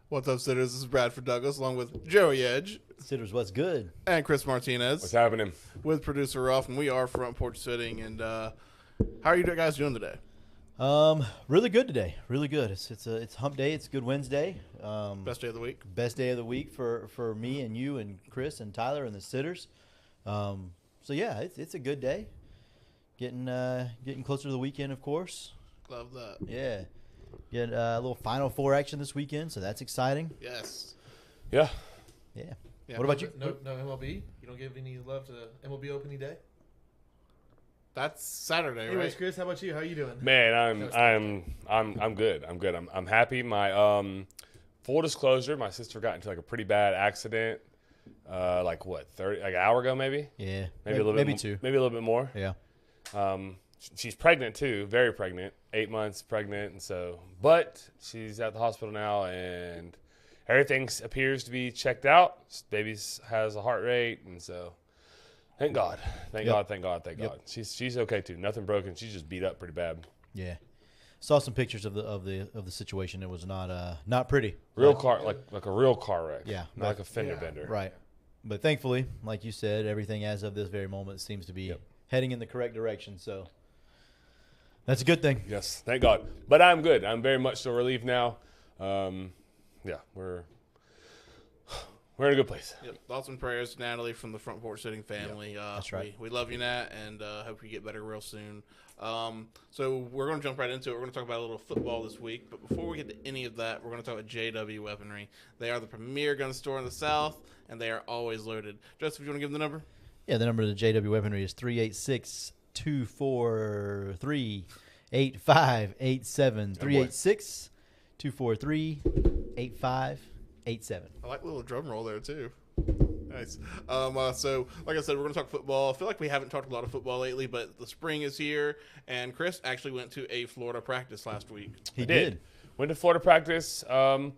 What's up, Sitters? This is Bradford Douglas, along with Joey Edge Sitters, what's good? and Chris Martinez. What's happening? With producer Ruff, and we are Front Porch Sitting. And how are you guys doing today? Really good today. Really good. It's hump day. It's a good Wednesday. Best day of the week. Best day of the week for me and you and Chris and Tyler and the Sitters. So yeah, it's a good day. Getting closer to the weekend, of course. Love that. Yeah. Get a little Final Four action this weekend, so that's exciting. Yes. Yeah. Yeah. Yeah. What about you? No MLB? You don't give any love to MLB opening day? That's Saturday, Anyways, right? Chris, how about you? How you doing? Man, I'm good. I'm happy. My full disclosure, my sister got into like a pretty bad accident. Like an hour ago maybe? Yeah. Maybe a little bit two. Maybe a little bit more. Yeah. She's pregnant too, very pregnant, 8 months pregnant, and but she's at the hospital now, and everything appears to be checked out. Baby has a heart rate, and so thank God, thank God. She's okay too, nothing broken. She's just beat up pretty bad. Yeah. Saw some pictures of the situation. It was not pretty. Real car, like a real car wreck. Yeah, not like a fender bender. Right. But thankfully, like you said, everything as of this very moment seems to be heading in the correct direction. So that's a good thing. Yes, thank God. But I'm good. I'm very much so relieved now. Yeah, we're in a good place. Yep. Thoughts and prayers to Natalie from the Front Porch Sitting family. That's right. We love you, Nat, and hope you get better real soon. So we're going to jump right into it. We're going to talk about a little football this week. But before we get to any of that, we're going to talk about JW Weaponry. They are the premier gun store in the South, and they are always loaded. Joseph, you want to give them the number? Yeah, the number to the JW Weaponry is 386-243-8587. 386-243-8587. I like the little drum roll there, too. Nice. So, like I said, we're going to talk football. I feel like we haven't talked a lot of football lately, but the spring is here, and Chris actually went to a Florida practice last week. He did. Went to Florida practice. We're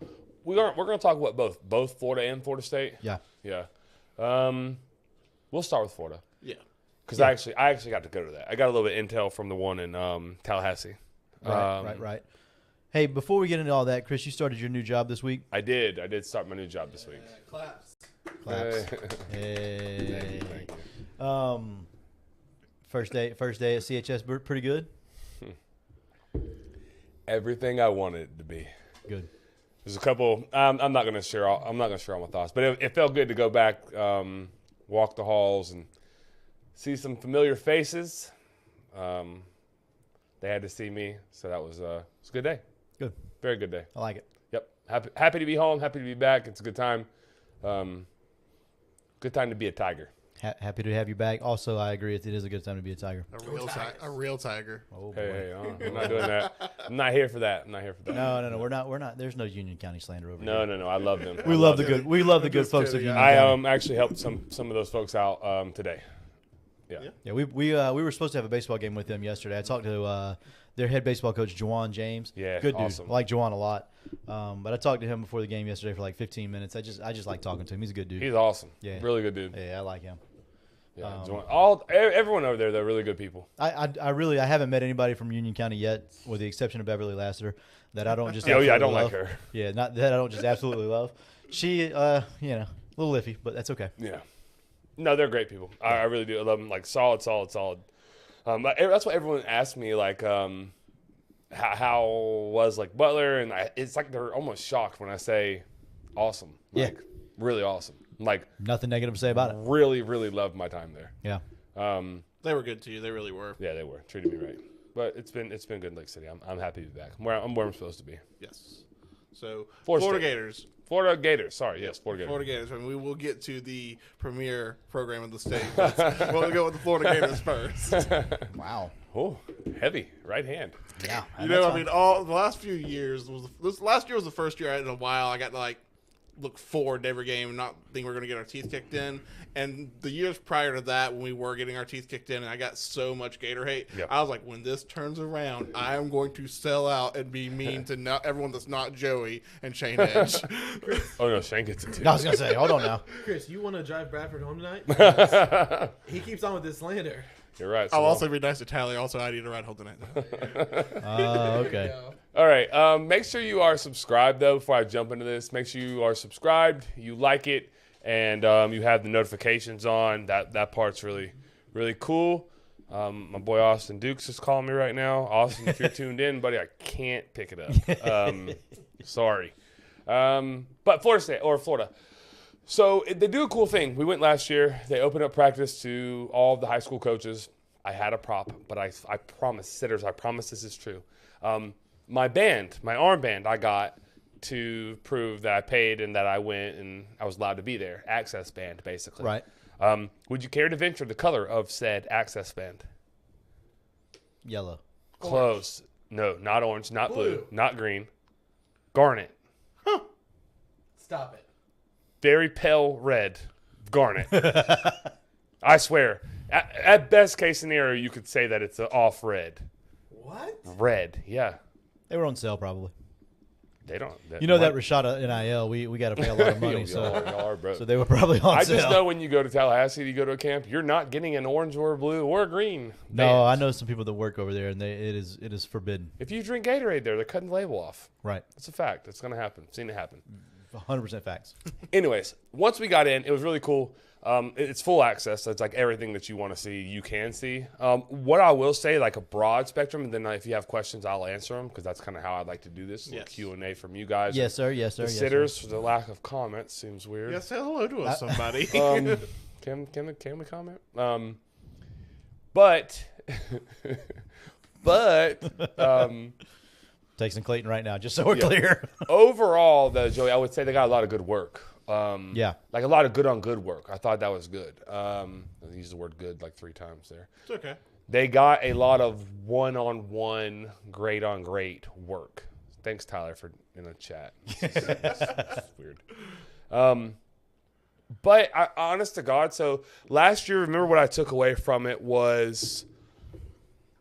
going to talk about both Florida and Florida State. Yeah. Yeah. We'll start with Florida. Yeah. Because I actually got to go to that. I got a little bit of intel from the one in Tallahassee. Right. Hey, before we get into all that, Chris, you started your new job this week. I did start my new job this week. Claps. Claps. Hey. First day at CHS, pretty good. Everything I wanted it to be. Good. There's a couple. I'm not gonna share all my thoughts, but it felt good to go back, walk the halls, and see some familiar faces. They had to see me, so that was a good day. Good. Very good day. I like it. Yep. Happy to be home. Happy to be back. It's a good time. Good time to be a Tiger. Happy to have you back. Also, I agree. It is a good time to be a Tiger. A real tiger. Oh, boy. Hey, I'm not doing that. I'm not here for that. No. We're not. There's no Union County slander over No. here. I love them. We love the good. We love the good folks of Union I County. actually helped some of those folks out today. Yeah, we were supposed to have a baseball game with them yesterday. I talked to their head baseball coach, Juwan James. Yeah, good dude. awesome. I like Juwan a lot. But I talked to him before the game yesterday for like 15 minutes. I just like talking to him. He's a good dude. He's awesome. Yeah. Really good dude. Yeah, I like him. Yeah, everyone over there, they're really good people. I haven't met anybody from Union County yet, with the exception of Beverly Lassiter, that I don't just I don't love. like her. Yeah, not that I don't just absolutely love. She, a little iffy, but that's okay. Yeah. No, they're great people. I really do. I love them. Like solid. That's what everyone asks me. Like, how was like Butler, and it's like they're almost shocked when I say awesome. Like, Yeah. Really awesome. Like Nothing negative to say about it. really, really loved my time there. Yeah. They were good to you. They really were. Yeah, they were treated me right. But it's been good in Lake City. I'm happy to be back. I'm where I'm supposed to be. Yes. So, Florida Gators. Florida Gators. Sorry, yes, Florida Gators. Florida Gators. I mean, we will get to the premier program in the state. But we'll go with the Florida Gators first. Wow. Oh, heavy right hand. Yeah. All the last few years last year was the first year in a while I got to look forward to every game and not think we're going to get our teeth kicked in. And the years prior to that, when we were getting our teeth kicked in, and I got so much Gator hate, Yep. I was like, when this turns around, I am going to sell out and be mean to not everyone that's not Joey and Shane Edge. Oh no, Shane gets it too. I was gonna say, hold on now. Chris, you want to drive Bradford home tonight? He keeps on with this slander. You're right. I'll So also be nice to Tally. Also, I need to ride home tonight. Okay. All right. Make sure you are subscribed, though, before I jump into this. Make sure you are subscribed, you like it, and you have the notifications on. That part's really, really cool. My boy Austin Dukes is calling me right now. Austin, if you're tuned in, buddy, I can't pick it up. Sorry. But Florida. So they do a cool thing. We went last year. They opened up practice to all of the high school coaches. I had a prop, but I promise, sitters, I promise this is true. My armband I got to prove that I paid and that I went and I was allowed to be there. Access band, basically. Right. Would you care to venture the color of said access band? Yellow. Close. No, not orange, not blue, Blue. not green. Garnet. Stop it. Very pale red. Garnet. I swear. At best case scenario, you could say that it's an off red. What? Red, yeah. They were on sale probably. They don't. You know that Rashada NIL, we got to pay a lot of money, y'all are broke. so they were probably on I sale. just know when you go to Tallahassee, you go to a camp, you're not getting an orange or a blue or a green. No, band. I know some people that work over there, and it is forbidden. If you drink Gatorade there, they're cutting the label off. Right. It's a fact. It's going to happen. Seen it happen. 100% facts. Anyways, once we got in, it was really cool. It's full access. So it's like everything that you want to see, you can see. What I will say, like a broad spectrum, and then if you have questions, I'll answer them because that's kind of how I'd like to do this. Yes. Q&A from you guys. Yes, sir. Yes, sir. The Yes, sitters, sir. for the lack of comments, seems weird. Yeah, say hello to us, somebody. Can we comment? But Texas Clayton right now, just so we're clear. overall, though, Joey, I would say they got a lot of good work. Yeah. Like a lot of good on good work. I thought that was good. I used the word good like 3 times there. It's okay. They got a lot of one-on-one, great-on-great work. Thanks, Tyler, for in the chat. It's weird. But honest to God, so last year, remember what I took away from it was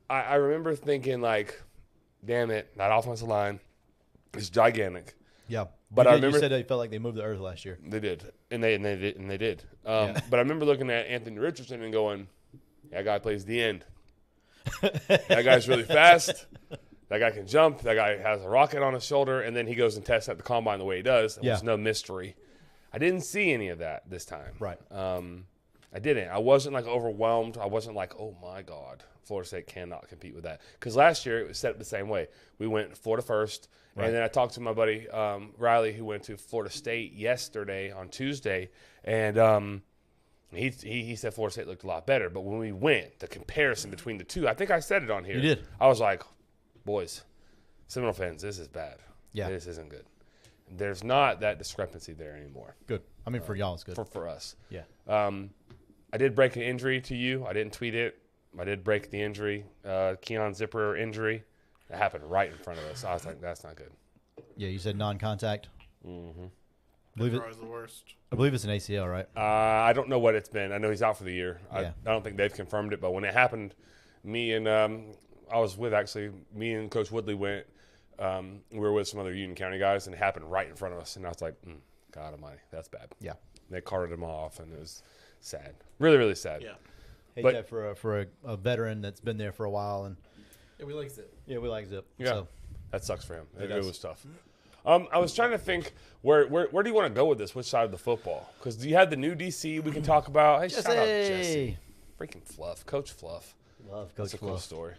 I remember thinking like, damn it, that offensive line is gigantic. Yeah. But you I did- remember- you said they felt like they moved the earth last year. They did, and they did. Yeah. But I remember looking at Anthony Richardson and going, "That guy plays the end. That guy's really fast. That guy can jump. That guy has a rocket on his shoulder, and then he goes and tests at the combine the way he does. There's no mystery. I didn't see any of that this time. Right. I didn't. I wasn't like overwhelmed. I wasn't like, oh my God, Florida State cannot compete with that. Because last year it was set up the same way. We went Florida first, Right. and then I talked to my buddy Riley, who went to Florida State yesterday on Tuesday, and he said Florida State looked a lot better. But when we went, the comparison between the two, I think I said it on here. You did. I was like, boys, Seminole fans, this is bad. Yeah. This isn't good. There's not that discrepancy there anymore Good. I mean, for y'all, it's good. for us. Yeah. I did break an injury to you. I didn't tweet it. I did break the injury, Keon Zipper injury. It happened right in front of us. I was like, that's not good. Yeah, you said non-contact. Mm-hmm. They're always the worst. I believe it's an ACL, right? I don't know what it's been. I know he's out for the year. Yeah. I don't think they've confirmed it, but when it happened, me and I was with actually, me and Coach Woodley went. We were with some other Union County guys, and it happened right in front of us. And I was like, God almighty, that's bad. Yeah. They carted him off, and it was sad. Really, really sad. Yeah. Hate But- that for a veteran that's been there for a while, and Yeah, we like Zip. yeah, we like Zip. Yeah. So, That sucks for him. It does. was tough. I was trying to think where do you want to go with this? Which side of the football? Because you had the new DC we can talk about. Hey, shout out Jesse. Freaking Fluff, Coach Fluff. Love That's Coach a cool Fluff. story.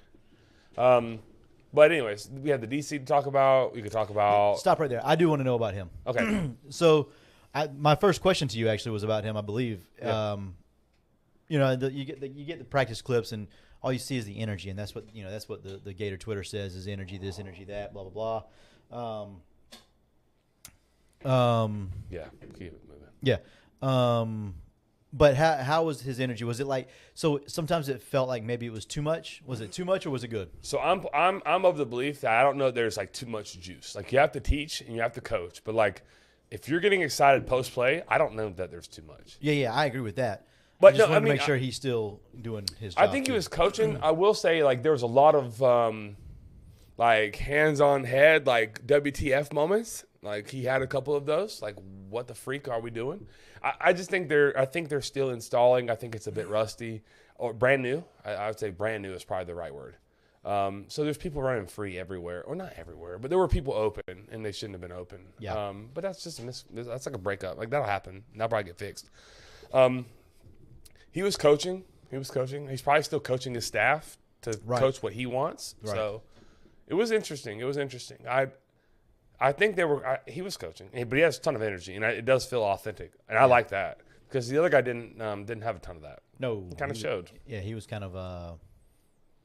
But anyways, we had the DC to talk about. We could talk about. Stop right there. I do want to know about him. Okay. So, my first question to you actually was about him. I believe. Yeah. You know, you get the practice clips, and all you see is the energy, and that's what the Gator Twitter says is energy this, energy that, blah blah blah. Yeah. Keep it moving. Yeah. But how was his energy? Was it like, so sometimes it felt like maybe it was too much? Was it too much or was it good? So I'm of the belief that I don't know there's like too much juice. Like you have to teach and you have to coach, but like if you're getting excited post play, I don't know that there's too much. Yeah, I agree with that. But I just no, wanted I mean, to make sure he's still doing his job. I think he too. was coaching. I will say, like, there was a lot of, like, hands-on head, like, WTF moments. Like, he had a couple of those. Like, what the freak are we doing? I just think they're still installing. I think it's a bit rusty. or brand new. I would say brand new is probably the right word. So there's people running free everywhere, or not everywhere, but there were people open, and they shouldn't have been open. Yeah. But that's just that's like a breakup. Like that'll happen. That'll probably get fixed. He was coaching. He's probably still coaching his staff to coach what he wants. Right. So it was interesting. I think he was coaching, but he has a ton of energy, and it does feel authentic, and I like that because the other guy didn't have a ton of that. No, It kind of showed. Yeah, he was kind of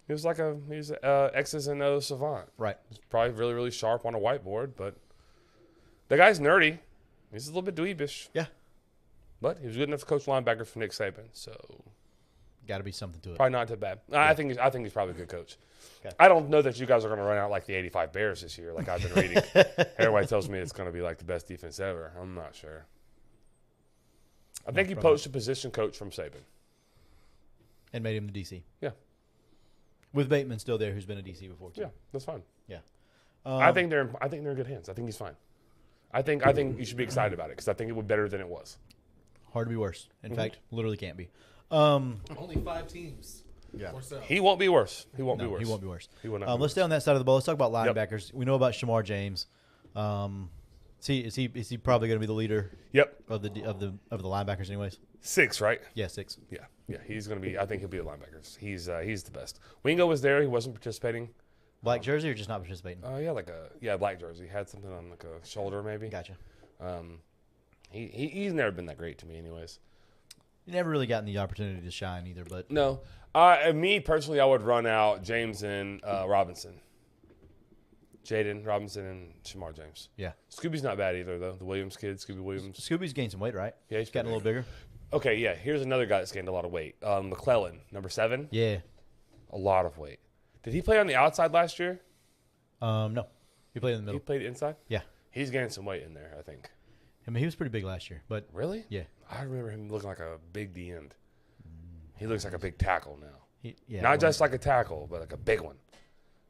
He was X's and O's savant. right. He's probably really, really sharp on a whiteboard, but the guy's nerdy. He's a little bit dweebish. Yeah, But he was good enough to coach linebackers for Nick Saban, so got to be something to it. probably not too bad. I think he's probably a good coach. Okay. I don't know that you guys are going to run out like the 85 Bears this year, like I've been reading. Everybody tells me it's going to be like the best defense ever. I'm not sure. I think he poached a position coach from Saban. And made him the DC. Yeah. With Bateman still there, who's been a DC before too. Yeah, that's fine. Yeah. I think they're in good hands. I think he's fine. I think you should be excited about it because I think it would be better than it was. Hard to be worse. In fact, literally can't be. Only 5 teams. Yeah. Or so. He won't be worse. He won't be worse. He won't be worse. He will not. Let's be stay on that side of the ball. Let's talk about Yep. linebackers. We know about Shamar James. Is he probably going to be the leader Yep. of the linebackers anyways? 6, right? Yeah, 6. Yeah. He's going to be. I think he'll be the linebackers. He's the best. Wingo was there. He wasn't participating. Black jersey or just not participating? Black jersey. Had something on like a shoulder maybe. Gotcha. He's never been that great to me, anyways. You never really gotten the opportunity to shine either, but No. Me personally, I would run out James and Robinson. Jaden Robinson and Shamar James. yeah. Scooby's not bad either, though. The Williams kid, Scooby Williams. Scooby's gained some weight, right? Yeah, he's Gotten a little bigger. Okay, yeah. Here's another guy that's gained a lot of weight. McClellan, number 7. Yeah. A lot of weight. Did he play on the outside last year? No. He played in the He middle. played inside? Yeah. He's gained some weight in there, I think. I mean, he was pretty big last year, but Really? yeah. I remember him looking like a big D end. He looks like a big tackle now. Not Just like a tackle, but like a big one.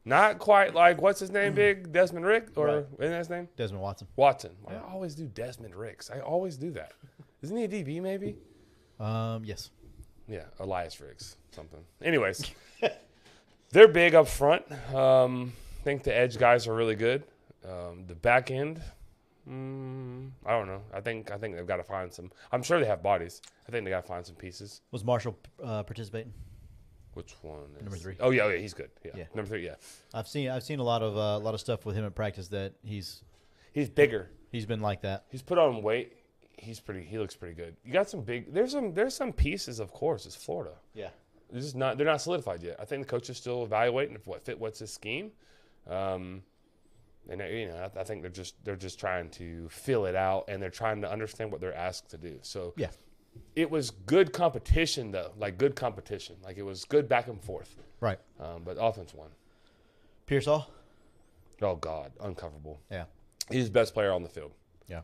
Not quite like, what's his name, big? Desmond Rick? Or, Right. isn't that his name? Desmond Watson. Watson. Yeah. I always do Desmond Ricks. I always do that. Isn't he a DB maybe? Yes. Yeah, Elias Riggs, something. Anyways, they're big up front. I think the edge guys are really good. The back end, I don't know. I think they've got to find some. I'm sure they have bodies. I think they got to find some pieces. Was Marshall participating? Which one? Is, Number 3. Oh yeah, he's good. Yeah. Yeah. Number 3. Yeah, I've seen a lot of stuff with him in practice that he's bigger. been like that. He's put on weight. He looks pretty good. You got some big. There's some pieces. Of course, it's Florida. Yeah. They're not solidified yet. I think the coach is still evaluating what's his scheme. And I think they're just trying to fill it out, and they're trying to understand what they're asked to do. So Yeah. it was good competition though, like good competition, like it was good back and forth. Right. But offense won. Pearsall? Oh God, uncoverable. Yeah. He's the best player on the field, Yeah.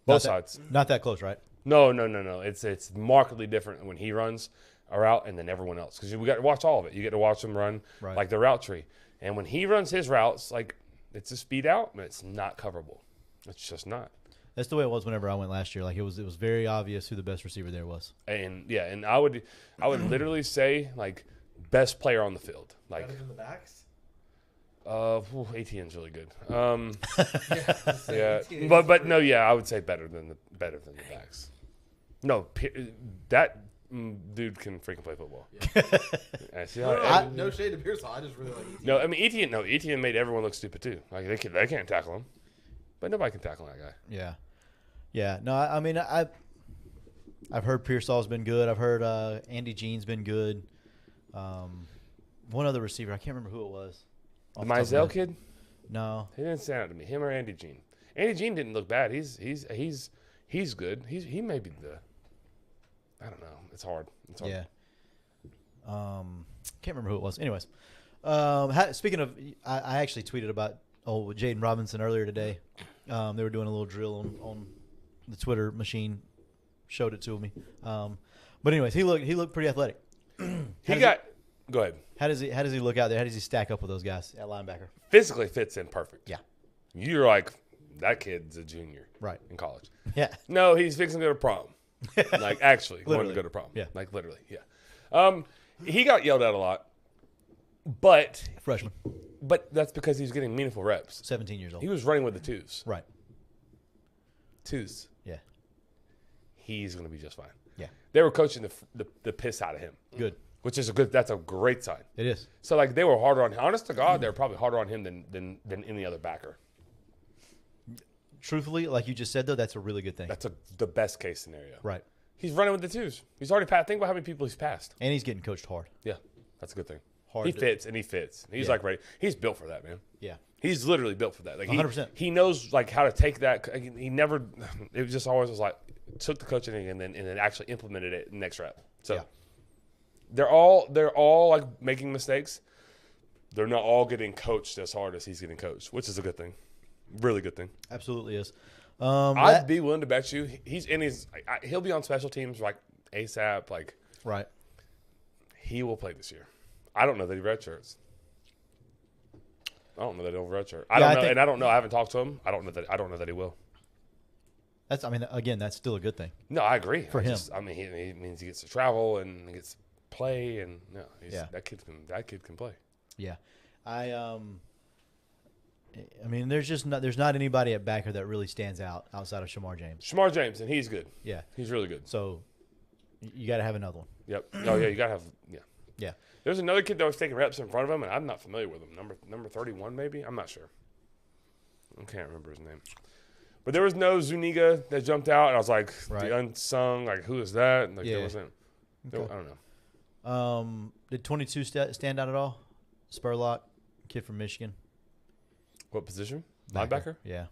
both Not that- sides. Not that close, right? No. It's markedly different when he runs a route and then everyone else because we got to watch all of it. You get to watch him run Right. like the route tree, and when he runs his routes, like it's a speed out, but it's not coverable. It's just not. That's the way it was whenever I went last year. Like it was very obvious who the best receiver there was. And yeah, and I would literally say like best player on the field. Like Better than the backs? ATN's really good. Yeah. Yeah, but no, yeah, I would say better than the backs. No, that dude can freaking play football. Yeah. See how, No shade to Pearsall. I just really like it. no, I mean ETN made everyone look stupid too. Like they can't tackle him, but nobody can tackle that guy. Yeah. Yeah. No, I mean I've heard Pearsall's been good. I've heard Andy Jean's been good. One other receiver, I can't remember who it was. The Off the top of my Mizell head. kid, No. he didn't stand out to me. Him or Andy Jean. Andy Jean didn't look bad. He's good. He may be the. I don't know. It's hard. Yeah. Can't remember who it was. Anyways, speaking of, I actually tweeted about Jaden Robinson earlier today. They were doing a little drill on the Twitter machine. Showed it to me. But anyways, he looked pretty athletic. Go ahead. How does he look out there? How does he stack up with those guys at linebacker? Physically fits in perfect. Yeah. You're like, that kid's a junior. Right. In college. Yeah. No, he's fixing to go to prom. Like, actually, wanting to Literally. go to prom. Yeah. Like, literally, yeah. he got yelled at a lot, but Freshman, that's because he was getting meaningful reps. 17 years old. He was running with the twos. Right. Twos. Yeah. He's going to be just fine. Yeah. They were coaching the piss out of him, Good. which is that's a great sign. It is. So like they were harder on. Honest to God, they were probably harder on him than any other backer. Truthfully, like you just said, though, that's a really good thing. That's the best case scenario. Right. He's running with the twos. He's already passed. Think about how many people he's passed. And he's getting coached hard. Yeah, that's a good thing. Hard He to- fits and he fits. He's Yeah. like ready. He's built for that, man. Yeah. He's literally built for that. Like 100%. He knows like how to take that. He never. It just always was like took the coaching and then actually implemented it in the next rep. So Yeah. they're all like making mistakes. They're not all getting coached as hard as he's getting coached, which is a good thing. Really good thing. Absolutely is. I'd be willing to bet you he'll be on special teams like ASAP. Like right. he will play this year. I don't know that he redshirts. I don't know that he'll redshirt. I don't know, and I don't know. I haven't talked to him. I don't know that he will. That's. I mean, again, that's still a good thing. No, I agree. For him. I mean, he means he gets to travel and he gets to play, and Yeah. that kid can play. Yeah. I mean, there's not anybody at backer that really stands out outside of Shamar James. Shamar James, and he's good. Yeah. He's really good. So you got to have another one. Yep. Oh yeah, you gotta have Yeah. There's another kid that was taking reps in front of him, and I'm not familiar with him. Number 31, maybe. I'm not sure. I can't remember his name. But there was no Zuniga that jumped out, and I was like, Right. the unsung, like, who is that? Like, Yeah. there wasn't. Okay. I don't know. Did 22 stand out at all? Spurlock, kid from Michigan. What position? Backer. Linebacker? Yeah.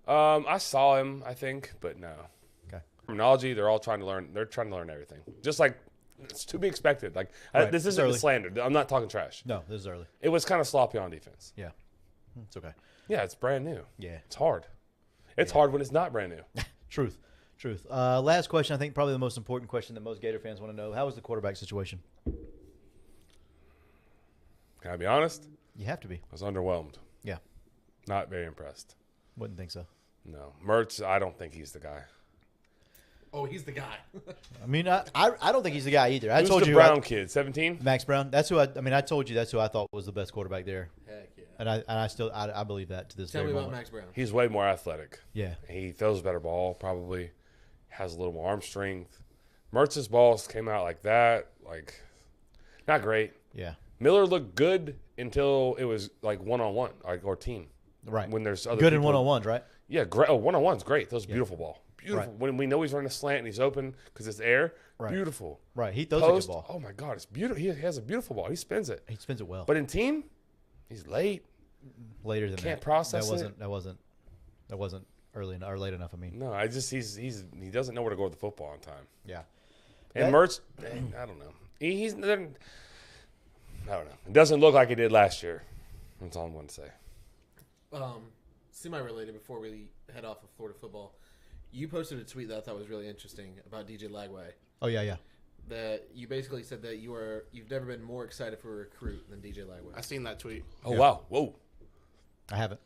I saw him, I think, but no. Okay. Terminology, they're all trying to learn. They're trying to learn everything. Just like it's to be expected. Like Right. this It's isn't a early. slander. I'm not talking trash. No, this is early. It was kind of sloppy on defense. Yeah. It's okay. Yeah, it's brand new. Yeah. It's hard. It's hard when it's not brand new. Truth. Last question. I think probably the most important question that most Gator fans want to know. How was the quarterback situation? Can I be honest? You have to be. I was underwhelmed. Yeah. Not very impressed. Wouldn't think so. No. Mertz, I don't think he's the guy. Oh, he's the guy. I mean, I don't think he's the guy either. I Who's told the you Brown kid? 17? Max Brown. That's who I told you that's who I thought was the best quarterback there. Heck yeah. And I still believe that to this Tell very me about moment. Max Brown. He's way more athletic. Yeah. He throws a better ball, probably. Has a little more arm strength. Mertz's balls came out like that. Like, not great. Yeah. Miller looked good until it was like one-on-one or team. Right. When there's other Good in people. one-on-ones, right? Yeah, great. Oh, one-on-one's great. That was a beautiful ball. Beautiful. Right. When we know he's running a slant and he's open because it's air, Right. beautiful. Right. He throws Post, a good ball. oh my God, it's beautiful. He has a beautiful ball. He spins it. He spins it well. But in team, he's late. Later than Can't that. process that wasn't early or late enough. I mean. No, he doesn't know where to go with the football on time. Yeah. And That- Mertz, I don't know. I don't know. It doesn't look like he did last year. That's all I'm going to say. Semi-related before we head off of Florida football, you posted a tweet that I thought was really interesting about DJ Lagway. Oh yeah. That you basically said that you've never been more excited for a recruit than DJ Lagway. I seen that tweet. Oh, wow. Whoa. I haven't.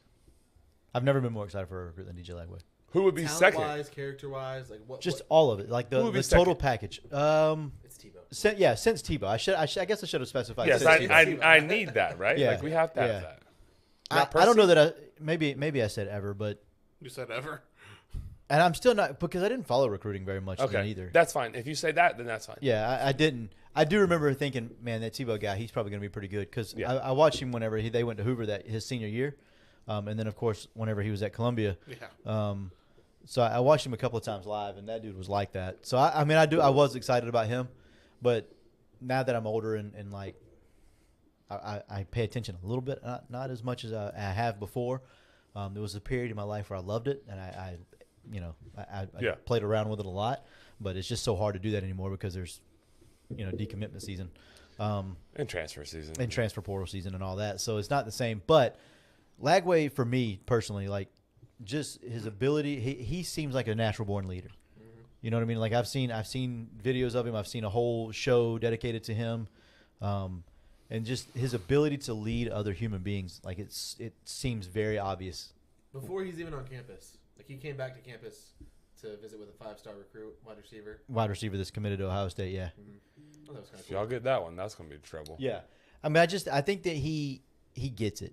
I've never been more excited for a recruit than DJ Lagway. Who would be second? Talent-wise, character-wise, like what? Just all of it, like Who the would be total second? package. It's Tebow. Since Tebow, I guess I should have specified. Yes, since Tebow. I need that, right? Yeah. Like, we have to have Yeah. that. I don't know that maybe I said ever, but You said ever. and I'm still not because I didn't follow recruiting very much then Okay, either. that's fine. If you say that, then that's fine. Yeah, I didn't. I do remember thinking, man, that Tebow guy, he's probably going to be pretty good because Yeah. I watched him whenever they went to Hoover his senior year, and then of course whenever he was at Columbia. Yeah. So I watched him a couple of times live, and that dude was like that. So I was excited about him, but now that I'm older and like I pay attention a little bit, not as much as I have before. There was a period in my life where I loved it, and I Yeah. played around with it a lot. But it's just so hard to do that anymore because there's decommitment season, And transfer season. and transfer portal season and all that. So it's not the same. But Lagway, for me personally, like just his ability, he seems like a natural born leader. You know what I mean? Like I've seen videos of him. I've seen a whole show dedicated to him, and just his ability to lead other human beings. Like it seems very obvious. Before he's even on campus, like he came back to campus to visit with a 5-star recruit, wide receiver. Wide receiver that's committed to Ohio State. Yeah, Oh, that was kind If of cool. y'all get that one, that's gonna be trouble. Yeah, I mean, I think that he gets it,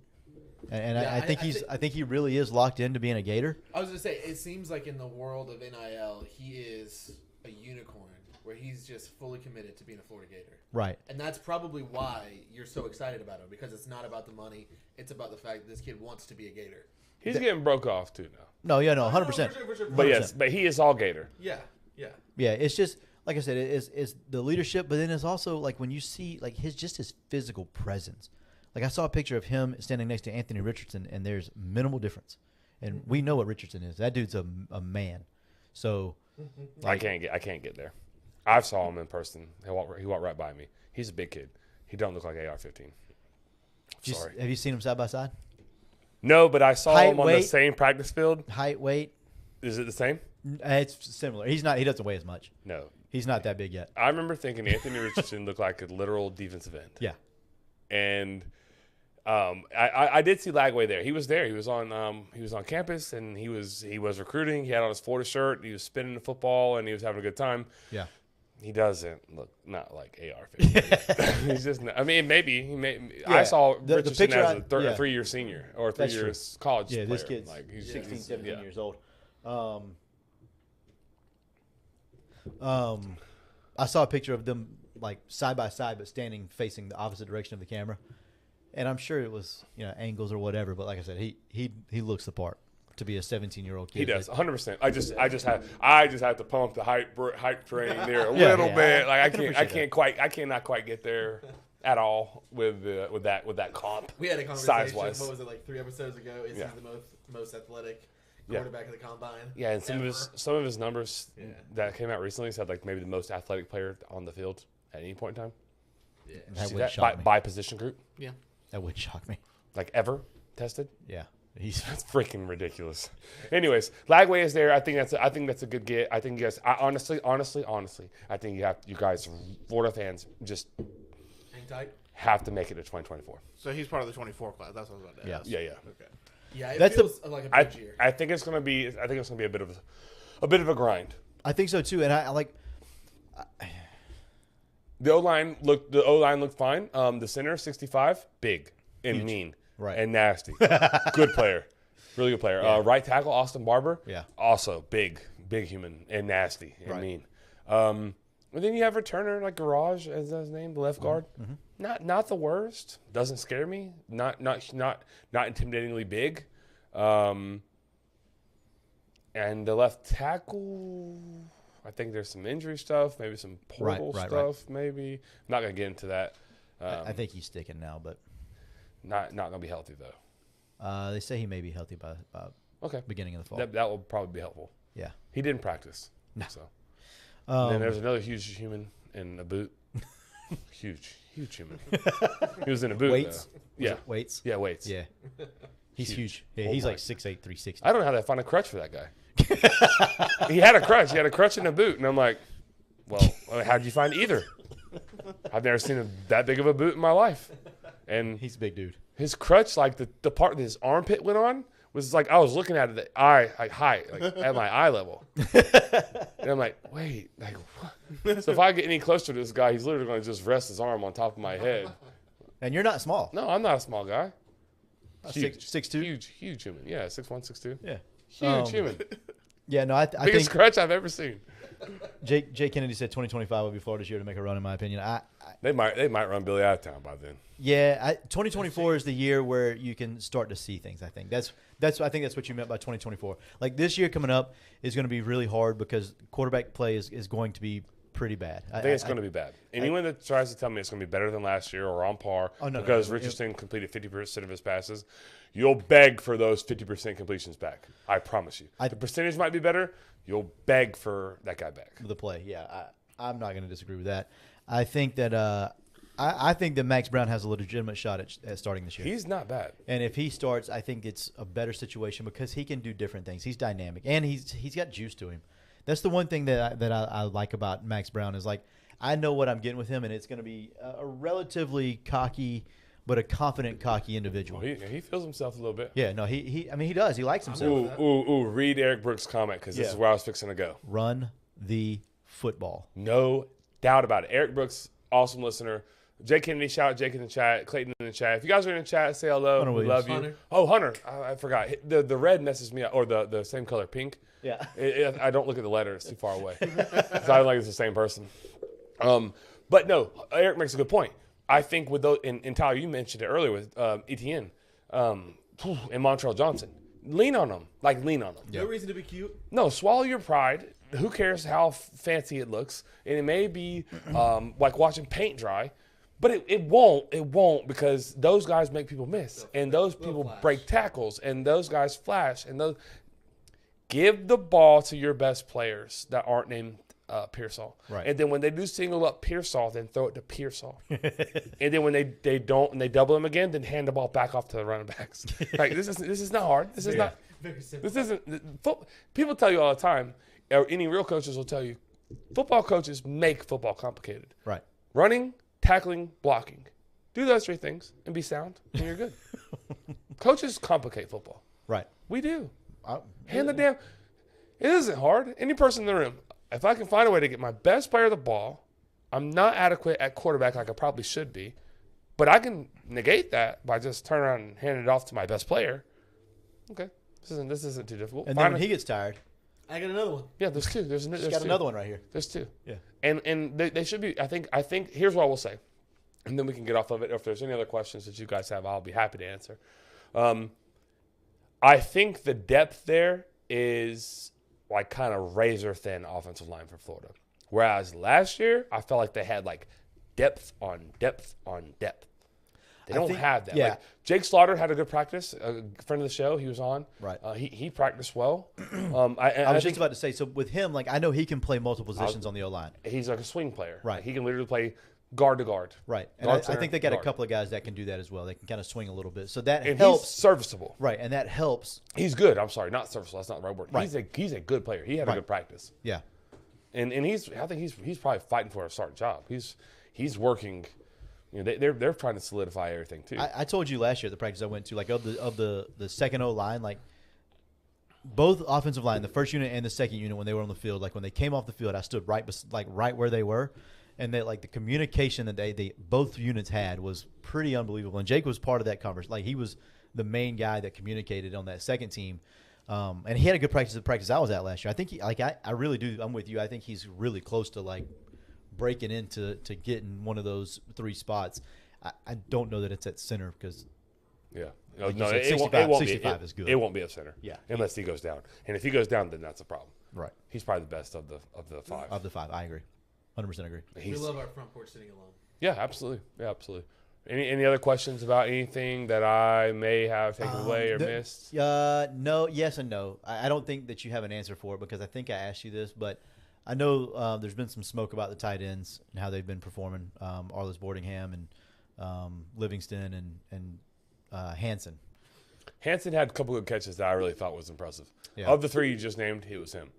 and Yeah, I think I think he really is locked into being a Gator. I was gonna say, it seems like in the world of NIL, he is a unicorn, where he's just fully committed to being a Florida Gator, Right. and that's probably why you're so excited about him, because it's not about the money; it's about the fact that this kid wants to be a Gator. He's getting broke off too now. No, yeah, no, No, 100%. for sure. But yes, but he is all Gator. Yeah. Yeah, it's just like I said, it's the leadership, but then it's also like when you see like his physical presence. Like I saw a picture of him standing next to Anthony Richardson, and there's minimal difference. And we know what Richardson is. That dude's a man. So I can't get there. I saw him in person. He walked right by me. He's a big kid. He don't look like AR-15. Sorry. have you seen him side by side? No, but I saw Height, him on the weight. same practice field. Height, weight, Is it the same? it's similar. He doesn't weigh as much. No. He's not that big yet. I remember thinking Anthony Richardson looked like a literal defensive end. Yeah. And I did see Lagway there. He was there. He was on campus, and he was recruiting. He had on his Florida shirt. He was spinning the football, and he was having a good time. Yeah. He doesn't look not like AR-15. He's just. Not, I mean, maybe he may. Yeah. I saw The Richardson picture as a a 3-year senior or a That's 3-year true. college Yeah, player. this kid's like he's 16, he's- 17 yeah. years old. I saw a picture of them like side by side, but standing facing the opposite direction of the camera. And I'm sure it was angles or whatever. But like I said, he looks the part to be a 17-year-old kid. He does 100%. I just have to pump the hype train there a Yeah, little yeah. bit. Like I can appreciate I cannot quite get there at all with that comp. We had a conversation. Size-wise. What was it, like 3 episodes ago? Is Yeah. he the most athletic Yeah. quarterback of the combine? Yeah, and ever? some of his numbers Yeah. that came out recently said like maybe the most athletic player on the field at any point in time. Yeah. That See would that shock me. by position group, Yeah. That would shock me. like ever tested. Yeah. He's That's freaking ridiculous. Anyways, Lagway is there. I think that's a good get. I think you guys. Honestly, I think you guys, Florida fans, just Hang tight. have to make it to 2024. So he's part of the 24 class. That's what I was about to Yeah. ask. Yeah. Okay. Yeah, it That's feels like a big year. I think it's gonna be a bit of a grind. I think so too. And I like The O line looked fine. The center 65, big and mean, Right. and nasty. Good player, really good player. Yeah. Right tackle Austin Barber, Yeah. also big human and nasty and Right. mean. And then you have returner like Garage as his name, the left guard. Not the worst. Doesn't scare me. Not intimidatingly big. And the left tackle, I think there's some injury stuff, maybe some portal Right. stuff. Maybe I'm not gonna get into that. I think he's sticking now, but Not gonna be healthy though. they say he may be healthy by Okay, beginning of the fall. that will probably be helpful. Yeah. He didn't practice. No. So and then Um, there's another huge human in a boot. huge human. He was in a boot. Weights? Though. Yeah. Weights. Yeah, weights. Yeah. He's huge. Yeah, Oh he's my- like 6'8", 360. I don't know how they find a crutch for that guy. He had a crutch. He had a crutch in a boot, and I'm like, well, how'd you find either? I've never seen that big of a boot in my life. And He's a big dude. his crutch, like the part that his armpit went on, was like I was looking at it at my eye level, and I'm like, wait, like what? So if I get any closer to this guy, he's literally going to just rest his arm on top of my head. And you're not small. No, I'm not a small guy. Huge, 6'2". huge human. Yeah, 6'1", 6'2". Yeah. Huge human. Yeah, no, I Biggest think crutch I've ever seen. Jake Kennedy said 2025 will be Florida's year to make a run. In my opinion, They might run Billy out of town by then. 2024 is the year where you can start to see things. I think that's what you meant by 2024. Like this year coming up is going to be really hard because quarterback play is going to be pretty bad. I think it's going to be bad. Anyone that tries to tell me it's going to be better than last year or on par no, because no. Richardson completed 50% of his passes, you'll beg for those 50% completions back. I promise you. The percentage might be better. You'll beg for that guy back. the play. Yeah, I'm not going to disagree with that. I think that I think that Max Brown has a legitimate shot at starting this year. He's not bad. And if he starts, I think it's a better situation because he can do different things. He's dynamic and he's got juice to him. That's the one thing that I like about Max Brown is like I know what I'm getting with him, and it's going to be a relatively cocky, but a confident, cocky individual. Well, he feels himself a little bit. Yeah, no, he does. He likes himself. Ooh, read Eric Brooks' comment because this Yeah. is where I was fixing to go. Run the football. No doubt about it. Eric Brooks awesome listener. Jay Kennedy, shout out Jake in the chat. Clayton in the chat. If you guys are in the chat, say hello. Hunter We Williams. love you. Hunter. Oh, Hunter. I forgot. The red messes me up, or the same color, pink. Yeah. I don't look at the letter; it's too far away. So I don't like it's the same person. But no, Eric makes a good point. I think with those, and Tyler, you mentioned it earlier with Etienne and Montrell Johnson. Lean on them, lean on them. No reason to be cute. No, swallow your pride. Who cares how fancy it looks? And it may be like watching paint dry, but it won't because those guys make people miss, and those people flash. break tackles, and those guys flash, and those. Give the ball to your best players that aren't named Pearsall. Right. And then when they do single up Pearsall, then throw it to Pearsall. And then when they don't and they double him again, then hand the ball back off to the running backs. Like this is not hard. This is not. Very simple. This isn't. People tell you all the time, or any real coaches will tell you, football coaches make football complicated. Right. Running, tackling, blocking. Do those three things and be sound, and you're good. Coaches complicate football. Right. We do. Hand the damn. It isn't hard. Any person in the room, if I can find a way to get my best player the ball, I'm not adequate at quarterback like I probably should be, but I can negate that by just turning around and handing it off to my best player. Okay, this isn't too difficult. And then when he gets tired, I got another one. Yeah, there's two. There's he's two. got another one right here. There's two. Yeah. And they should be. I think. Here's what I will say, and then we can get off of it. If there's any other questions that you guys have, I'll be happy to answer. I think the depth there is like kind of razor thin offensive line for Florida. Whereas last year, I felt like they had like depth on depth on depth. They don't have that. Yeah. Like, Jake Slaughter had a good practice. A friend of the show, he was on. Right. He practiced well. I was just about to say, so with him, like I know he can play multiple positions on the O-line. He's like a swing player. Right. He can literally play guard to guard. Right. And Guard I center, think they got a guard. couple of guys that can do that as well. They can kind of swing a little bit. So that And helps. he's serviceable. Right. And that helps. He's good. I'm sorry, not serviceable. That's not the right word. Right. He's a good player. He had a Right. good practice. Yeah. And I think he's probably fighting for a starting job. He's working. You know, they're trying to solidify everything too. I told you last year at the practice I went to, like of the second O line, like both offensive line, the first unit and the second unit, when they were on the field, like when they came off the field, I stood right where they were, and that like the communication that they both units had was pretty unbelievable. And Jake was part of that conversation. Like he was the main guy that communicated on that second team. And he had a good practice at the practice I was at last year. I think I really do. I'm with you. I think he's really close to like breaking into getting one of those three spots. I don't know that it's at center because yeah. like you No, said, it won't 65 be. is good. It won't be a center. Yeah. Unless he goes down. And if he goes down, then that's a problem. right He's probably the best of the five. of the five. I agree, 100% agree. We love our front porch sitting alone. Yeah, absolutely. Yeah, absolutely. Any other questions about anything that I may have taken away or missed? No, yes and no. I don't think that you have an answer for it because I think I asked you this, but I know there's been some smoke about the tight ends and how they've been performing. Arliss Boardingham and Livingston and Hansen. Hansen had a couple good catches that I really thought was impressive. Yeah. Of the three you just named, it was him.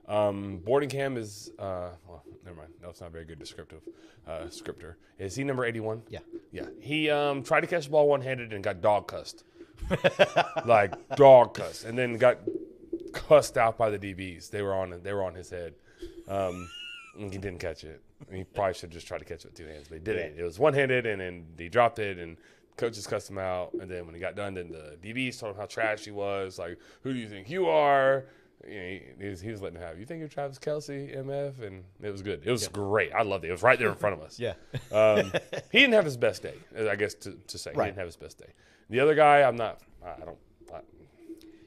Boardingham is well, never mind. No, it's not a very good descriptor. Is he number 81? Yeah. Yeah. He tried to catch the ball one-handed and got dog cussed. Like dog cussed. And then got cussed out by the DBs. They were on his head. And he didn't catch it. He probably should just try to catch it with two hands, but he didn't. It was one-handed, and then he dropped it, and coaches cussed him out. And then when he got done, then the DBs told him how trash he was. Like, who do you think you are? You know, he was letting him have. You think you're Travis Kelce, MF? And it was good. It was great. I loved it. It was right there in front of us. Yeah. He didn't have his best day, I guess to say. Right. He didn't have his best day. The other guy,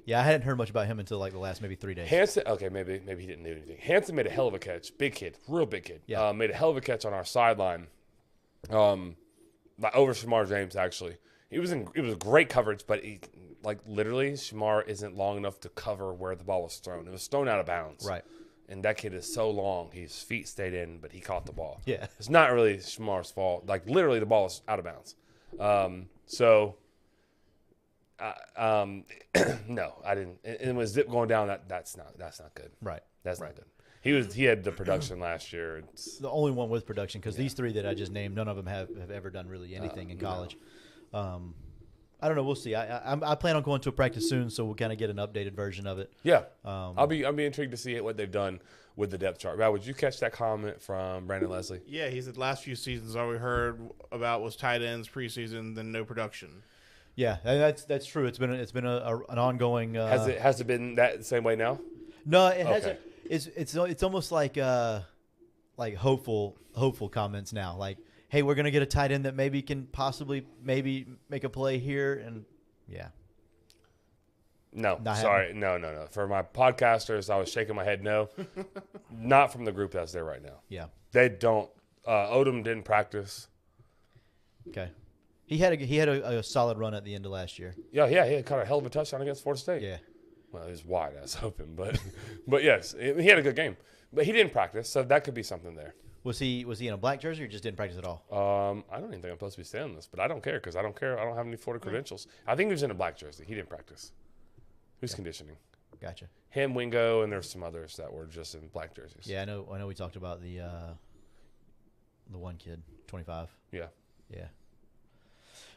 Yeah, I hadn't heard much about him until like the last maybe 3 days. Hansen, okay, maybe he didn't do anything. Hansen made a hell of a catch. Big kid, real big kid. Yeah. Made a hell of a catch on our sideline. Over Shamar James, actually. It was great coverage, but literally, Shamar isn't long enough to cover where the ball was thrown. It was thrown out of bounds. Right. And that kid is so long, his feet stayed in, but he caught the ball. Yeah. It's not really Shamar's fault. Like, literally, the ball was out of bounds. No, I didn't. And with Zip going down, that's not good. Right. That's not good. He had the production last year. It's, The only one with production because these three that I just named, none of them have ever done really anything in college. I don't know. We'll see. I plan on going to a practice soon, so we'll kind of get an updated version of it. Yeah, Um, I'll be intrigued to see what they've done with the depth chart. Val, would you catch that comment from Brandon Leslie? Yeah, he said last few seasons all we heard about was tight ends preseason, then no production. Yeah, and that's true. It's been an ongoing. Has it been that same way now? No, it Okay. hasn't. It's almost like hopeful comments now. Like, hey, we're gonna get a tight end that maybe can possibly maybe make a play here, and yeah, No, Not sorry, no. For my podcasters, I was shaking my head. No, not from the group that's there right now. yeah, They don't. Odom didn't practice. okay. He had a solid run at the end of last year. Yeah, he caught a hell of a touchdown against Florida State. Yeah, Well, it was wide ass open, but yes, he had a good game. But he didn't practice, so that could be something there. was he in a black jersey or just didn't practice at all? I don't even think I'm supposed to be saying this, but I don't care because I don't care. I don't have any Florida credentials. I think he was in a black jersey. He didn't practice. Who's conditioning? Gotcha. Him, Wingo, and there's some others that were just in black jerseys. Yeah, I know. We talked about the one kid, 25. Yeah. Yeah.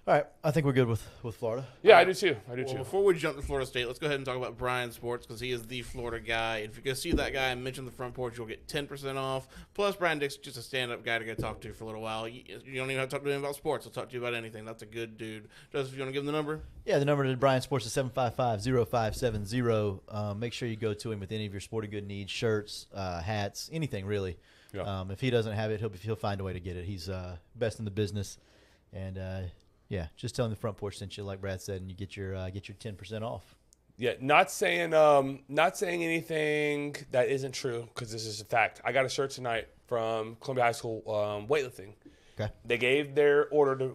All right, I think we're good with Florida. Yeah, I do too. Well, before we jump to Florida State, let's go ahead and talk about Brian Sports because he is the Florida guy. If you go see that guy and mention the front porch, you'll get 10% off. Plus, Brian Dick's just a stand-up guy to go talk to for a little while. You don't even have to talk to him about sports. He'll talk to you about anything. That's a good dude. Joseph, you want to give him the number? Yeah, the number to Brian Sports is 755-0570. Make sure you go to him with any of your sporting good needs, shirts, hats, anything really. Yeah. If he doesn't have it, he'll find a way to get it. He's best in the business, and yeah, just tell him the front porch sent you, like Brad said, and you get your 10% off. Yeah, not saying anything that isn't true because this is a fact. I got a shirt tonight from Columbia High School weightlifting. Okay. They gave their order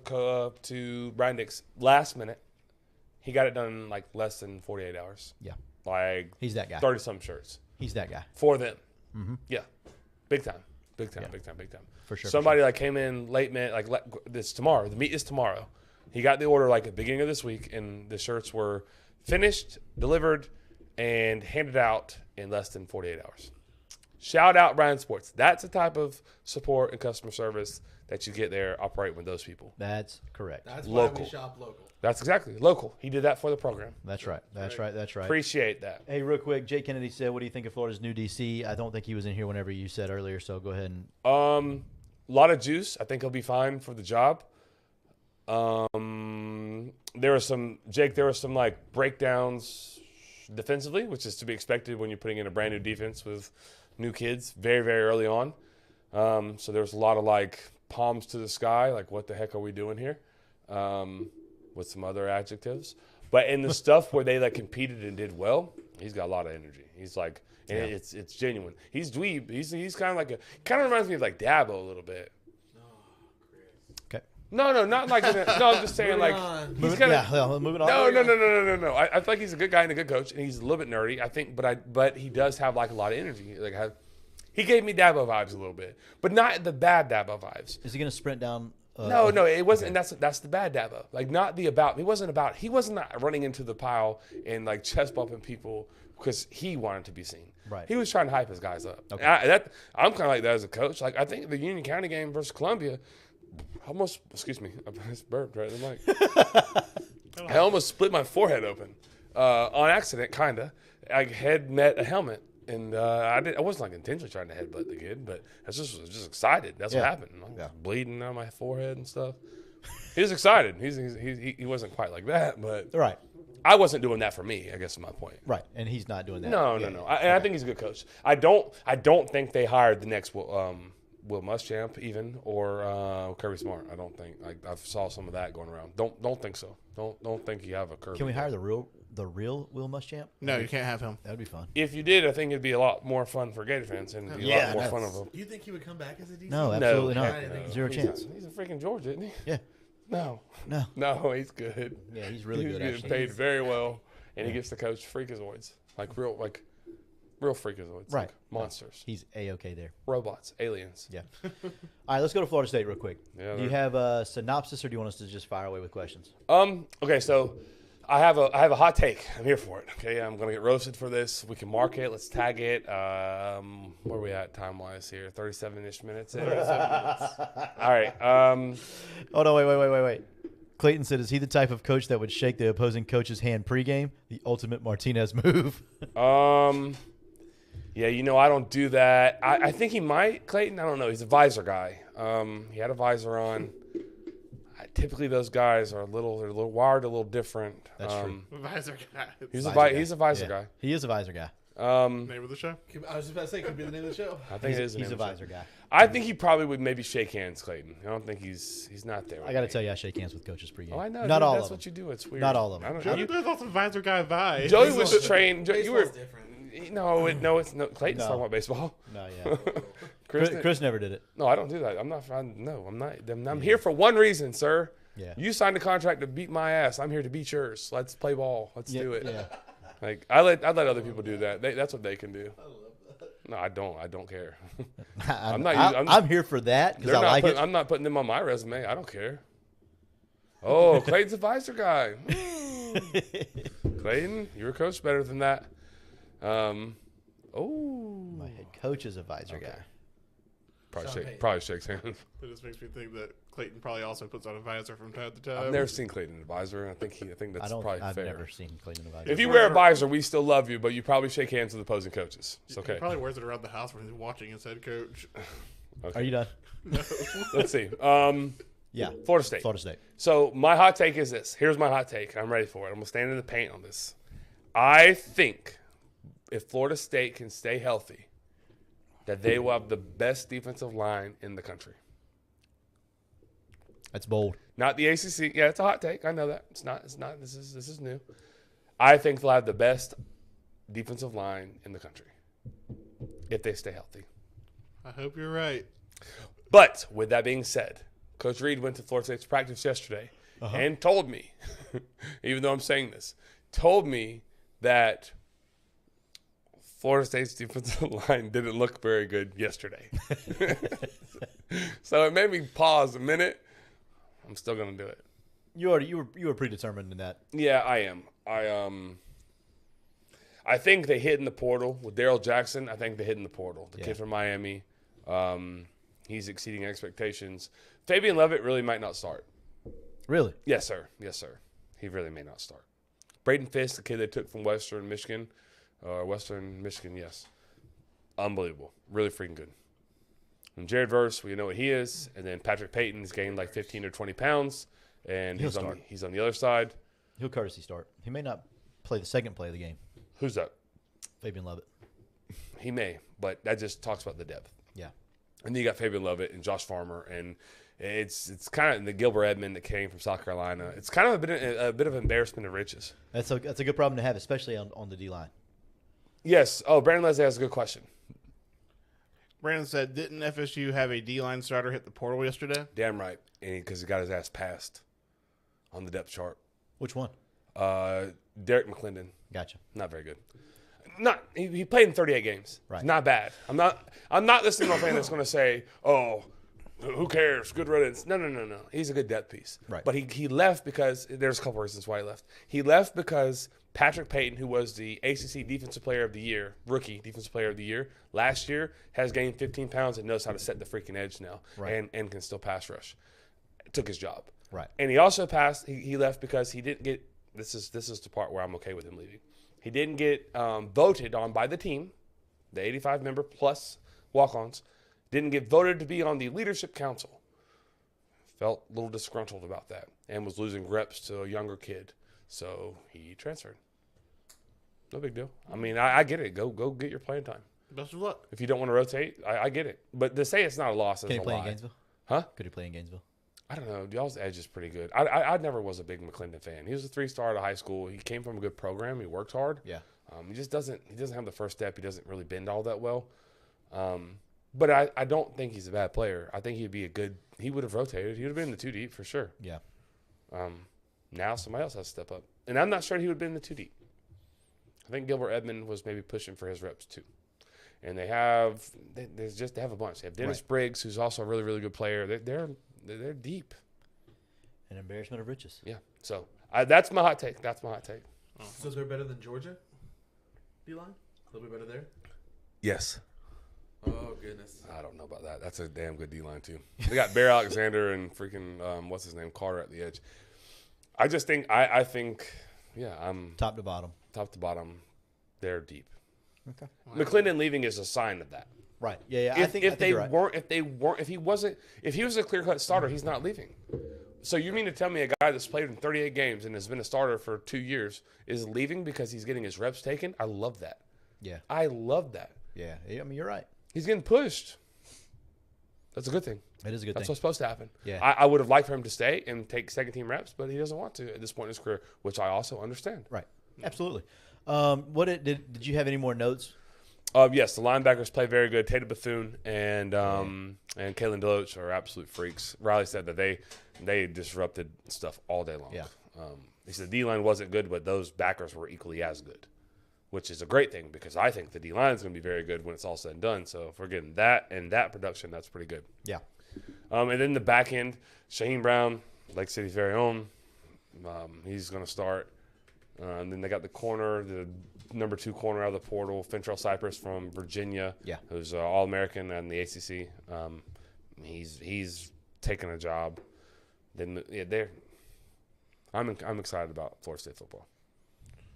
to Brian Dix last minute. He got it done in like less than 48 hours. Yeah, Like he's that guy. 30-some shirts He's that guy for them. Mm-hmm. Yeah, big time. Yeah. Big time. for sure. Somebody like came in late minute, this tomorrow. The meet is tomorrow. He got the order like at the beginning of this week, and the shirts were finished, delivered, and handed out in less than 48 hours. Shout out Brian Sports. That's the type of support and customer service that you get there operating with those people. That's correct. That's why Local. we shop local. That's exactly local. He did that for the program. That's right. That's right. Appreciate that. Hey, real quick, Jake Kennedy said, "What do you think of Florida's new DC?" I don't think he was in here whenever you said earlier, so go ahead and. A lot of juice. I think he'll be fine for the job. There were some like breakdowns defensively, which is to be expected when you're putting in a brand new defense with new kids very, very early on. So there's a lot of like palms to the sky, like what the heck are we doing here? With some other adjectives. But in the stuff where they like competed and did well, he's got a lot of energy. He's like, and it's genuine. He's dweeb. He's kind of reminds me of like Dabo a little bit. Okay. No, not like no. I'm just saying Moving like on. he's Moving, kind yeah, of well, moving on. no. I feel like he's a good guy and a good coach, and he's a little bit nerdy. I think, but he does have like a lot of energy. Like he gave me Dabo vibes a little bit, but not the bad Dabo vibes. Is he going to sprint down? No, it wasn't. Okay. And that's the bad Dabo. Like not the about. He wasn't not running into the pile and like chest bumping people because he wanted to be seen. Right. He was trying to hype his guys up. Okay. I'm kind of like that as a coach. Like I think the Union County game versus Columbia, excuse me, I just burped right in the mic. I almost split my forehead open on accident, kinda. I head met a helmet. And I wasn't like intentionally trying to headbutt the kid, but I was just excited. That's what happened. I was bleeding out of my forehead and stuff. He was excited. He wasn't quite like that, but Right. I wasn't doing that for me. I guess is my point. Right, and he's not doing that. No. I think he's a good coach. I don't think they hired the next Will Muschamp even or Kirby Smart. I don't think. I saw some of that going around. Don't think so. Don't think you have a Kirby. Can we hire the real Will Muschamp? No, you can't have him. That'd be fun. If you did, I think it'd be a lot more fun for Gator fans and it'd be a lot more fun of them. You think he would come back as a DC? No, absolutely No, not. heck no. Zero chance. He's a freaking Georgia, isn't he? Yeah. No, he's good. Yeah, he's really He's good. getting Actually, paid very well, and he gets to coach freakazoids, like real freakazoids, Right. like monsters, he's a-okay there. robots, aliens. Yeah. All right, let's go to Florida State real quick. Yeah, Do you have a synopsis, or do you want us to just fire away with questions? Okay, so I have a hot take. I'm here for it. Okay, I'm gonna get roasted for this. We can mark it. Let's tag it. Where are we at time wise here? 37-ish minutes. In. 37 minutes. All right. Oh no! Wait. Clayton said, "Is he the type of coach that would shake the opposing coach's hand pregame? The ultimate Martinez move." Yeah, I don't do that. I think he might, Clayton. I don't know. He's a visor guy. He had a visor on. Typically, those guys are they're a little wired, a little different. That's true. Visor guy. He's a visor Yeah. guy. He is a visor guy. Name of the show. I was just about to say, could be the name of the show. I think it is. He's a visor guy. I think he probably would maybe shake hands, Clayton. I don't think he's not there. I got to tell you, I shake hands with coaches pregame. Oh, I know. Not dude, all that's of them. what you do. It's weird. Not all of them. I don't- Joey you- does also visor guy vibe. Joey Baseball's was different. trained. You Baseball's were different. no, Clayton's No. talking about baseball. No, yeah. Chris, Chris never did it. no, I don't do that. I'm not. I'm here for one reason, sir. Yeah. You signed a contract to beat my ass. I'm here to beat yours. Let's play ball. Let's do it. Yeah. Like I let other people do that. That's what they can do. No, I don't. I don't care. I'm, not not, using- I'm- I'm here for that because I like it. I'm not putting them on my resume. I don't care. Oh, Clayton's a visor guy. Clayton, you were coached better than that. Oh, My head coach is a visor guy. probably, Sean Payton. probably shakes hands. That just makes me think that Clayton probably also puts on a visor from time to time. I've never seen Clayton in a visor. I think that's probably I've fair. never seen Clayton a visor. If you wear a visor, we still love you, but you probably shake hands with opposing coaches. It's He okay. probably wears it around the house when he's watching his head coach. Are you done? Let's see. Yeah. Florida State. Florida State. So my hot take is this. Here's my hot take. I'm ready for it. I'm gonna stand in the paint on this. I think if Florida State can stay healthy, that they will have the best defensive line in the country. That's bold. Not the ACC. Yeah, it's a hot take. I know that. It's not. This is new. I think they'll have the best defensive line in the country if they stay healthy. I hope you're right. But with that being said, Coach Reed went to Florida State's practice yesterday and told me, even though I'm saying this, told me that Florida State's defensive line didn't look very good yesterday. So it made me pause a minute. I'm still gonna do it. You were predetermined in that. Yeah, I am. I think they hit in the portal with Daryl Jackson. I think they hit in the portal. The kid from Miami. He's exceeding expectations. Fabian Levitt really might not start. Really? Yes, sir. Yes, sir. He really may not start. Braden Fisk, the kid they took from Western Michigan, yes. Unbelievable. Really freaking good. And Jared Verse, we know what he is. And then Patrick Payton's gained like 15 or 20 pounds. And He'll he's start. on the other side. He'll courtesy start. He may not play the second play of the game. Who's that? Fabian Lovett. He may, but that just talks about the depth. Yeah. And then you got Fabian Lovett and Josh Farmer, and it's kind of the Gilbert Edmond that came from South Carolina. It's kind of a bit of embarrassment of riches. That's a good problem to have, especially on the D line. Yes. Oh, Brandon Leslie has a good question. Brandon said, didn't FSU have a D-line starter hit the portal yesterday? Damn right, because he got his ass passed on the depth chart. Which one? Derek McClendon, Gotcha. not very good. He played in 38 games. Right. Not bad. I'm not listening to a fan that's going to say, oh, who cares? Good riddance. No. He's a good depth piece. Right. But he left because there's a couple reasons why he left. He left because Patrick Payton, who was the ACC Defensive Player of the Year, rookie Defensive Player of the Year last year, has gained 15 pounds and knows how to set the freaking edge now, Right. and can still pass rush. Took his job. Right. And he also passed. He left because he didn't get. This is the part where I'm okay with him leaving. He didn't get voted on by the team, the 85 member plus walk-ons. Didn't get voted to be on the leadership council. Felt a little disgruntled about that and was losing reps to a younger kid. So he transferred. No big deal. I mean, I get it. Go get your playing time. Best of luck. If you don't want to rotate, I get it. But to say it's not a loss is Can he a play lie. in Gainesville? Huh? Could he play in Gainesville? I don't know. Y'all's edge is pretty good. I never was a big McClendon fan. He was a 3-star out of high school. He came from a good program. He worked hard. Yeah. He just doesn't have the first step. He doesn't really bend all that well. But I don't think he's a bad player. I think he would have rotated. He would have been in the 2 deep for sure. Yeah. Now somebody else has to step up. And I'm not sure he would have been in the 2 deep. I think Gilbert Edmond was maybe pushing for his reps too. And they have a bunch. They have Dennis Right. Briggs, who's also a really, really good player. They're deep. An embarrassment of riches. Yeah. So that's my hot take. So they're better than Georgia? D-line? A little bit better there? Yes. Oh, goodness. I don't know about that. That's a damn good D-line, too. They got Bear Alexander and freaking, what's his name, Carter at the edge. I just think I think I'm top to bottom. top to bottom. They're deep. Okay. McClendon leaving is a sign of that. Right. Yeah. If I think they you're right. weren't, if he was a clear-cut starter, he's not leaving. So you mean to tell me a guy that's played in 38 games and has been a starter for 2 years is leaving because he's getting his reps taken? I love that. Yeah. I love that. Yeah. I mean, you're right. He's getting pushed. That's a good thing. It is a good That's thing. what's supposed to happen. Yeah. I would have liked for him to stay and take second-team reps, but he doesn't want to at this point in his career, which I also understand. Right. Absolutely. Did you have any more notes? Yes, the linebackers play very good. Tatum Bethune and Kalen DeLoach are absolute freaks. Riley said that they disrupted stuff all day long. Yeah. He said the D-line wasn't good, but those backers were equally as good, which is a great thing because I think the D-line is going to be very good when it's all said and done. So if we're getting that and that production, that's pretty good. Yeah. And then the back end, Shaheem Brown, Lake City's very own. He's going to start. And then they got the corner, the number 2 corner out of the portal, Fentrell Cypress from Virginia, Yeah. who's All-American in the ACC. He's taking a job. Then I'm excited about Florida State football.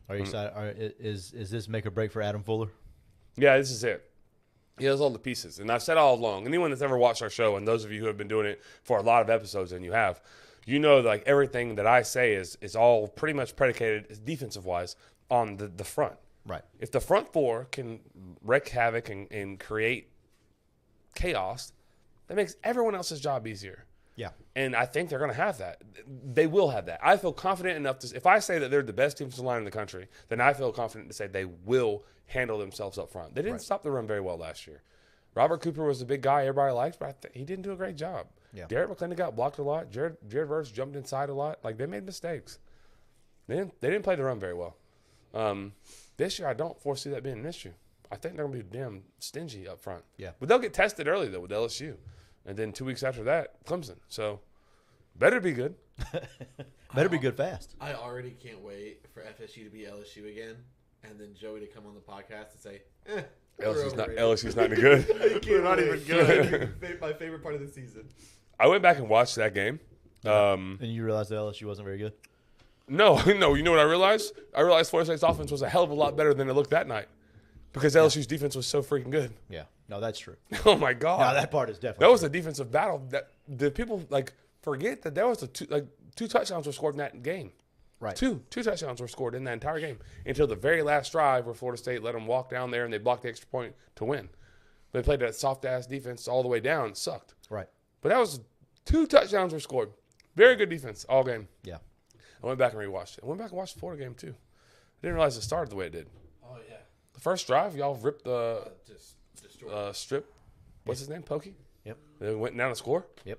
Are you excited? Is this make or break for Adam Fuller? Yeah, this is it. He has all the pieces. And I've said all along, anyone that's ever watched our show, and those of you who have been doing it for a lot of episodes, and you have, you know, like everything that I say is all pretty much predicated defensive-wise on the front. Right. If the front four can wreak havoc and create chaos, that makes everyone else's job easier. Yeah. And I think they're going to have that. They will have that. I feel confident enough to – if I say that they're the best defensive line in the country, then I feel confident to say they will handle themselves up front. They didn't stop the run very well last year. Robert Cooper was the big guy everybody liked, but he didn't do a great job. Yeah. Derek McClendon got blocked a lot. Jared Verse jumped inside a lot. Like, they made mistakes. They didn't play the run very well. This year, I don't foresee that being an issue. I think they're going to be damn stingy up front. Yeah. But they'll get tested early, though, with LSU. And then 2 weeks after that, Clemson. So, better be good. Better be good fast. I already can't wait for FSU to be LSU again, and then Joey to come on the podcast and say, LSU's not any good. They're not even good. My favorite part of the season. I went back and watched that game. And you realized that LSU wasn't very good? No. You know what I realized? I realized Florida State's offense was a hell of a lot better than it looked that night because LSU's defense was so freaking good. Yeah. No, that's true. Oh, my God. No, that part is definitely That was true. a defensive battle. That the people, forget that there was two touchdowns were scored in that game. Right. Two touchdowns were scored in that entire game until the very last drive where Florida State let them walk down there and they blocked the extra point to win. They played that soft-ass defense all the way down. It sucked. Right. But that was 2 touchdowns were scored. Very good defense all game. Yeah. I went back and rewatched it. I went back and watched the Florida game, too. I didn't realize it started the way it did. Oh, yeah. The first drive, y'all ripped the Just destroyed. strip. What's his name? Pokey? Yep. They went down to score? Yep.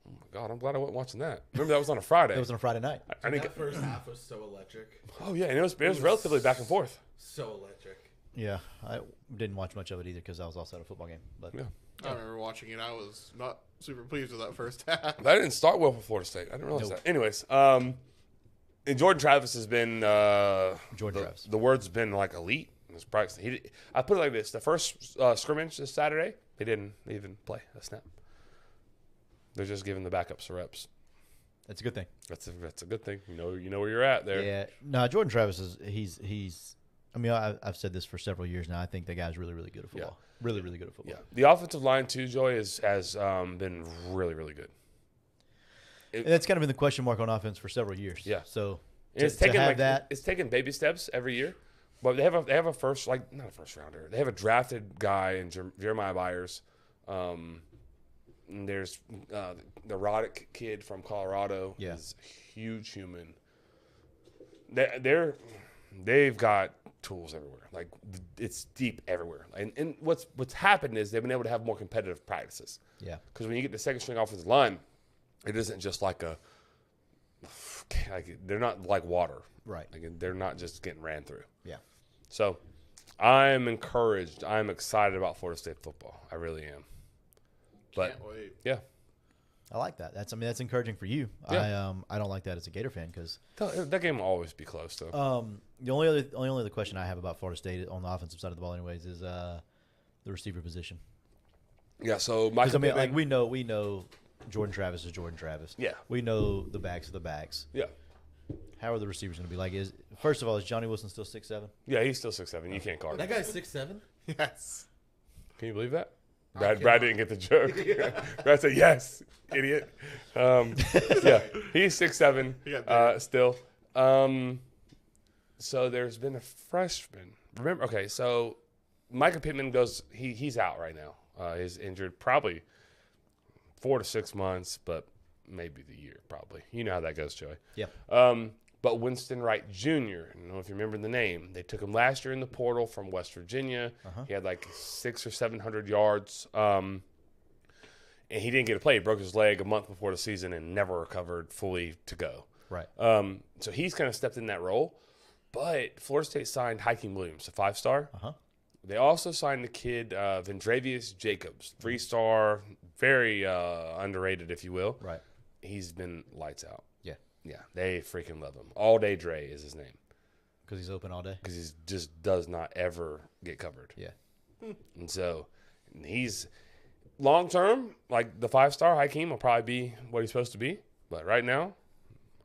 Oh, my God. I'm glad I went watching that. Remember, that was on a Friday. It was on a Friday night. I didn't That get, first half was so electric. oh, yeah. And it was relatively back and forth. So electric. Yeah. I didn't watch much of it either because I was also at a football game. But Yeah. I remember watching it. I was not super pleased with that first half. That didn't start well for Florida State. I didn't realize Nope. that. Anyways, and Jordan Travis has been Travis. The word's been like elite. It's probably, I put it like this: the first scrimmage this Saturday, they didn't even play a snap. They're just giving the backups the reps. that's a good thing. That's a good thing. You know where you're at there. Yeah. No, Jordan Travis is he's. I mean, I've said this for several years now. I think the guy's really, really good at football. Really, really good at football. Yeah. The offensive line too, Joey, has been really, really good. And that's kind of been the question mark on offense for several years. Yeah. So And it's to taken have that. It's taken baby steps every year, but they have a first, not a first rounder. They have a drafted guy in Jeremiah Byers. And there's the Roddick kid from Colorado. Yeah. He's a huge human. They've got tools everywhere. Like, it's deep everywhere. And what's happened is they've been able to have more competitive practices. Yeah. Because when you get the second string offensive line, it isn't just they're not like water. Right. Like, they're not just getting ran through. Yeah. So I'm encouraged. I'm excited about Florida State football. I really am. But Can't wait. yeah, I like that. That's encouraging for you. Yeah. I don't like that as a Gator fan because that game will always be close though. the only other question I have about Florida State on the offensive side of the ball, anyways, is the receiver position. Yeah. So Because Michael I mean, Pittman, like we know Jordan Travis is Jordan Travis. Yeah. We know the backs are the backs. yeah. How are the receivers going to be? Like, first of all, is Johnny Wilson still 6'7"? Yeah, he's still 6'7". You can't guard That him. guy's 6'7". Yes. Can you believe that? I Brad didn't get the joke. Brad said, yes, idiot. Yeah, he's 6'7", He got big. still. So there's been a freshman. Remember, okay, so Micah Pittman he's out right now. He's injured probably 4 to 6 months, but maybe the year probably. You know how that goes, Joey. Yeah. But Winston Wright Jr., I don't know if you remember the name. They took him last year in the portal from West Virginia. He had like 600 or 700 yards. And he didn't get to play. He broke his leg a month before the season and never recovered fully to go. Right. So he's kind of stepped in that role. But Florida State signed Hakeem Williams, a 5-star. They also signed the kid Vendravius Jacobs, 3-star, very underrated, if you will. Right. He's been lights out. Yeah. Yeah, they freaking love him. All Day Dre is his name Because he's open all day. because he just does not ever get covered. Yeah. And so he's long term, like the 5-star Hakeem will probably be what he's supposed to be. But right now,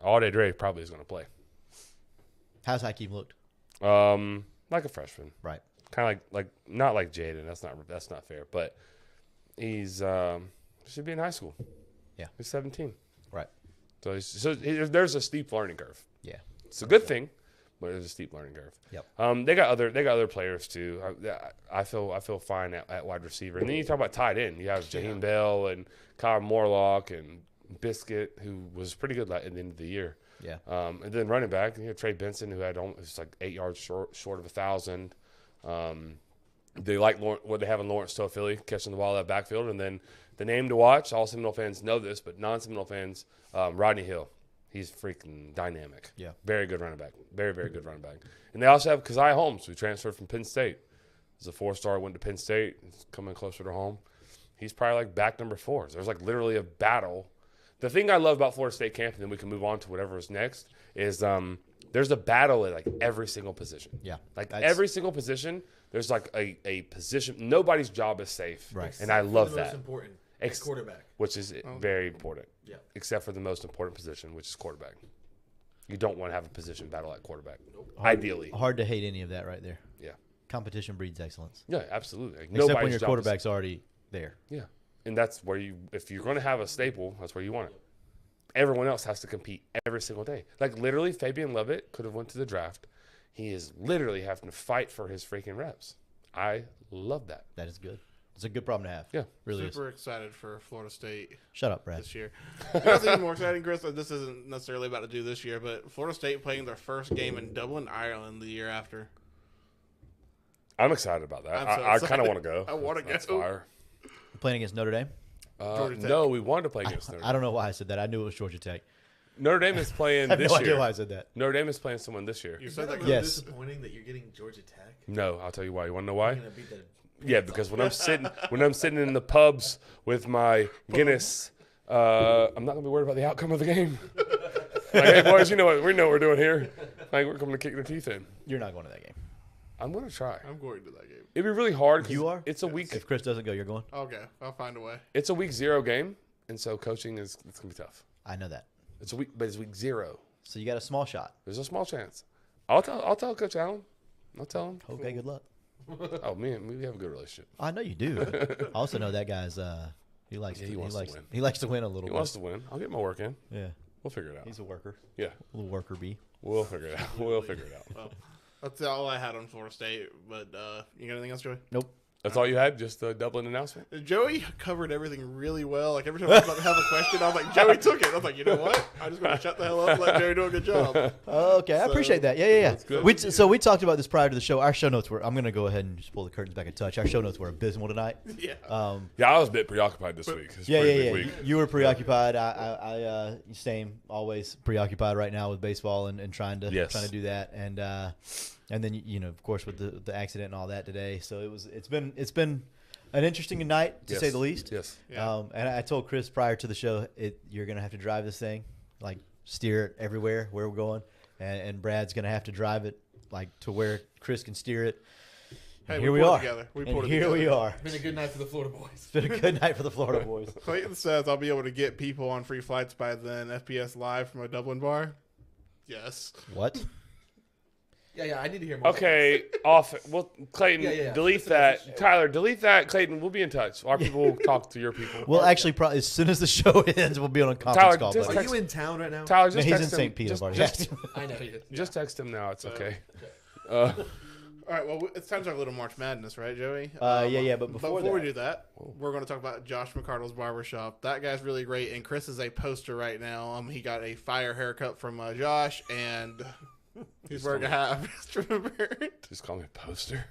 All Day Dre probably is going to play. How's Hakeem looked? Like a freshman. Right. Kind of like not like Jaden. That's not fair. But he's should be in high school. Yeah. He's 17. Right. So there's a steep learning curve. Yeah. It's a good thing, but there's a steep learning curve. Yep. They got other players too. I feel fine at wide receiver. And then you talk about tight end. You have Jaheim Bell and Kyle Morlock and Biscuit, who was pretty good at the end of the year. Yeah. And then running back, you have Trey Benson, who was like 8 yards short of 1,000. They like what they have in Lawrence Toafili, catching the ball out of that backfield. And then the name to watch, all Seminole fans know this, but non-Seminole fans, Rodney Hill. He's freaking dynamic. Yeah. Very good running back. Very, very good running back. And they also have Keziah Holmes, who transferred from Penn State. He's a 4-star, went to Penn State. He's coming closer to home. He's probably like back number 4. So there's like literally a battle. The thing I love about Florida State camp, and then we can move on to whatever is next, is there's a battle at like every single position. Yeah. Like That's- every single position, there's like a position. Nobody's job is safe. Right. And I love the that. Most important. Ex- Quarterback. Which is very important. Yeah. Except for the most important position, which is quarterback. You don't want to have a position battle at quarterback. Ideally. Hard to hate any of that right there. Yeah. Competition breeds excellence. Yeah, absolutely. Like, Except when nobody's your job is- quarterback's already there. Yeah. And that's where if you're going to have a staple, that's where you want it. Everyone else has to compete every single day. Like literally, Fabian Levitt could have went to the draft. He is literally having to fight for his freaking reps. I love that. That is good. It's a good problem to have. Yeah. Really Super excited for Florida State is. Shut up, Brad. this year. You know what's even more exciting, Chris? This isn't necessarily about to do this year, but Florida State playing their first game in Dublin, Ireland the year after. I'm excited about that. I'm so I kind excited. of want to go. I wanna That's go. fire. Playing against Notre Dame? Georgia Tech. No, we wanted to play against Notre Dame. I don't know why I said that. I knew it was Georgia Tech. Notre Dame is playing I have this no year. idea why I said that. Notre Dame is playing someone this year. You Is said that that. really Yes. disappointing that you're getting Georgia Tech? No, I'll tell you why. You want to know why? You're gonna beat the Yeah, because when I'm sitting in the pubs with my Guinness, I'm not gonna be worried about the outcome of the game. Like, hey boys, you know what we know what we're doing here. Like we're coming to kick their teeth in. You're not going to that game. I'm gonna try. I'm going to that game. It'd be really hard. 'cause You are? It's a week. If Chris doesn't go, you're going? Okay, I'll find a way. It's a week 0 game, and so coaching it's gonna be tough. I know that. It's week 0. So you got a small shot. There's a small chance. I'll tell Coach Allen. I'll tell him. Okay, good luck. Oh man, we have a good relationship. I know you do. I also know that guy's he likes Yeah, to, he wants to win. He likes to win a little He bit. wants to win. I'll get my work in. Yeah. We'll figure it out. He's a worker. Yeah, A little worker bee. we'll figure it out. We'll figure it out. Well, that's all I had on Florida State. But you got anything else, Joey? Nope. That's all you had? Just a Dublin announcement? Joey covered everything really well. Like every time I was about to have a question, I was like, Joey took it. I was like, you know what? I'm just going to shut the hell up and let Joey do a good job. Okay, I So, appreciate that. Yeah. good. So we talked about this prior to the show. Our show notes were. I'm going to go ahead and just pull the curtains back a touch. Our show notes were abysmal tonight. Yeah. Yeah, I was a bit preoccupied this week. It's a Yeah. pretty big week. You were preoccupied. I same. Always preoccupied right now with baseball and trying to Yes. do that. And then you know, of course, with the accident and all that today. So it's been an interesting night to say Yes. the least. Yes. Yeah. And I told Chris prior to the show, you're gonna have to drive this thing, like steer it everywhere where we're going, and Brad's gonna have to drive it like to where Chris can steer it. And Hey, here we we pulled are. it together. We And pulled it here we together. are. It's been a good night for the Florida boys. It's been a good night for the Florida boys. Clayton says I'll be able to get people on free flights by then. FPS Live from a Dublin bar. Yes. What? Yeah, I need to hear more. Okay, off. Well, Clayton, Yeah. delete Just a that. message. Tyler, delete that. Clayton, we'll be in touch. Our people will talk to your people. Well, actually, probably as soon as the show ends, we'll be on a conference Tyler, call. just buddy. Are you in town right now? Tyler, No, just he's in text him. St. Pete. Just, I've already just, asked him. I know he is. just text him now. It's okay. All right, well, it's time to talk a little March Madness, right, Joey? Yeah, but before we that- do that, we're going to talk about Josh McCardle's barbershop. That guy's really great, and Chris is a poster right now. He got a fire haircut from Josh, and he's wearing a hat. Just call me a poster.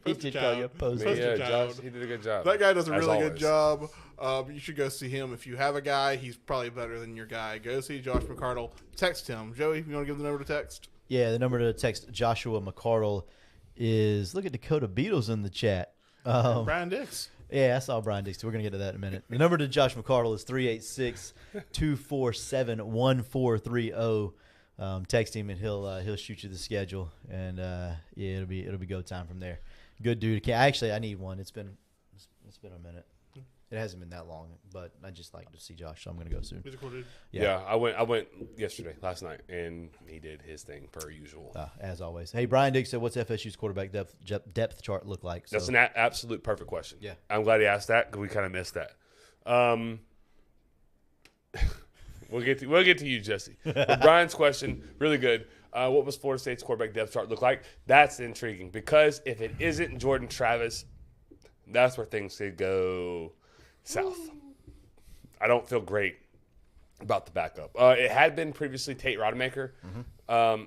He did call you a poster. Poster Yeah, child. Josh, he did a good job. That guy does a as really always. good job. You should go see him. If you have a guy, he's probably better than your guy. Go see Josh McCardle. Text him. Joey, you want to give the number to text? Yeah, the number to text Joshua McCardle is, look at Dakota Beatles in the chat. Brian Dix. Yeah, I saw Brian Dixon. We're going to get to that in a minute. The number to Josh McCardle is 386-247-1430. Text him and he'll shoot you the schedule, and yeah, it'll be go time from there. Good dude. Actually, I need one. It's been a minute. It hasn't been that long, but I just like to see Josh, so I'm gonna go soon. He's a cool dude. Yeah, I went last night, and he did his thing per usual. As always. Hey, Brian Dick said, "What's FSU's quarterback depth chart look like?" So, That's an absolute perfect question. Yeah. I'm glad he asked that because we kind of missed that. We'll get to you, Jesse. But Brian's question, really good. What was Florida State's quarterback depth chart look like? That's intriguing because if it isn't Jordan Travis, that's where things could go south. I don't feel great about the backup. It had been previously Tate Rodemaker.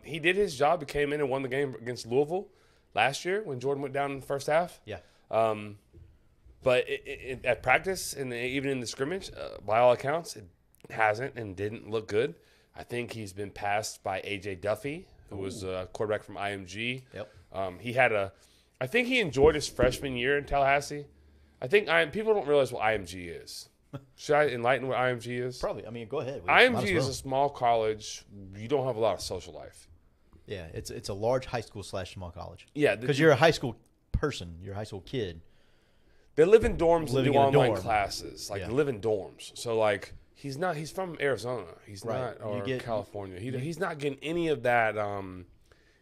He did his job. He came in and won the game against Louisville last year when Jordan went down in the first half. yeah, But at practice and even in the scrimmage, by all accounts, it hasn't and didn't look good. I think he's been passed by A.J. Duffy, who was a quarterback from IMG. Yep. I think he enjoyed his freshman year in Tallahassee. I think people don't realize what IMG is. Should I enlighten what IMG is? probably. I mean, go ahead. Might as IMG is well. a small college. You don't have a lot of social life. Yeah, it's a large high school / small college. Yeah, Because you're a high school person, you're a high school kid. they live in dorms and Living do in a online dorm. classes. Like Yeah. they live in dorms. So like he's from Arizona. He's Right. not or You get- California. He's not getting any of that.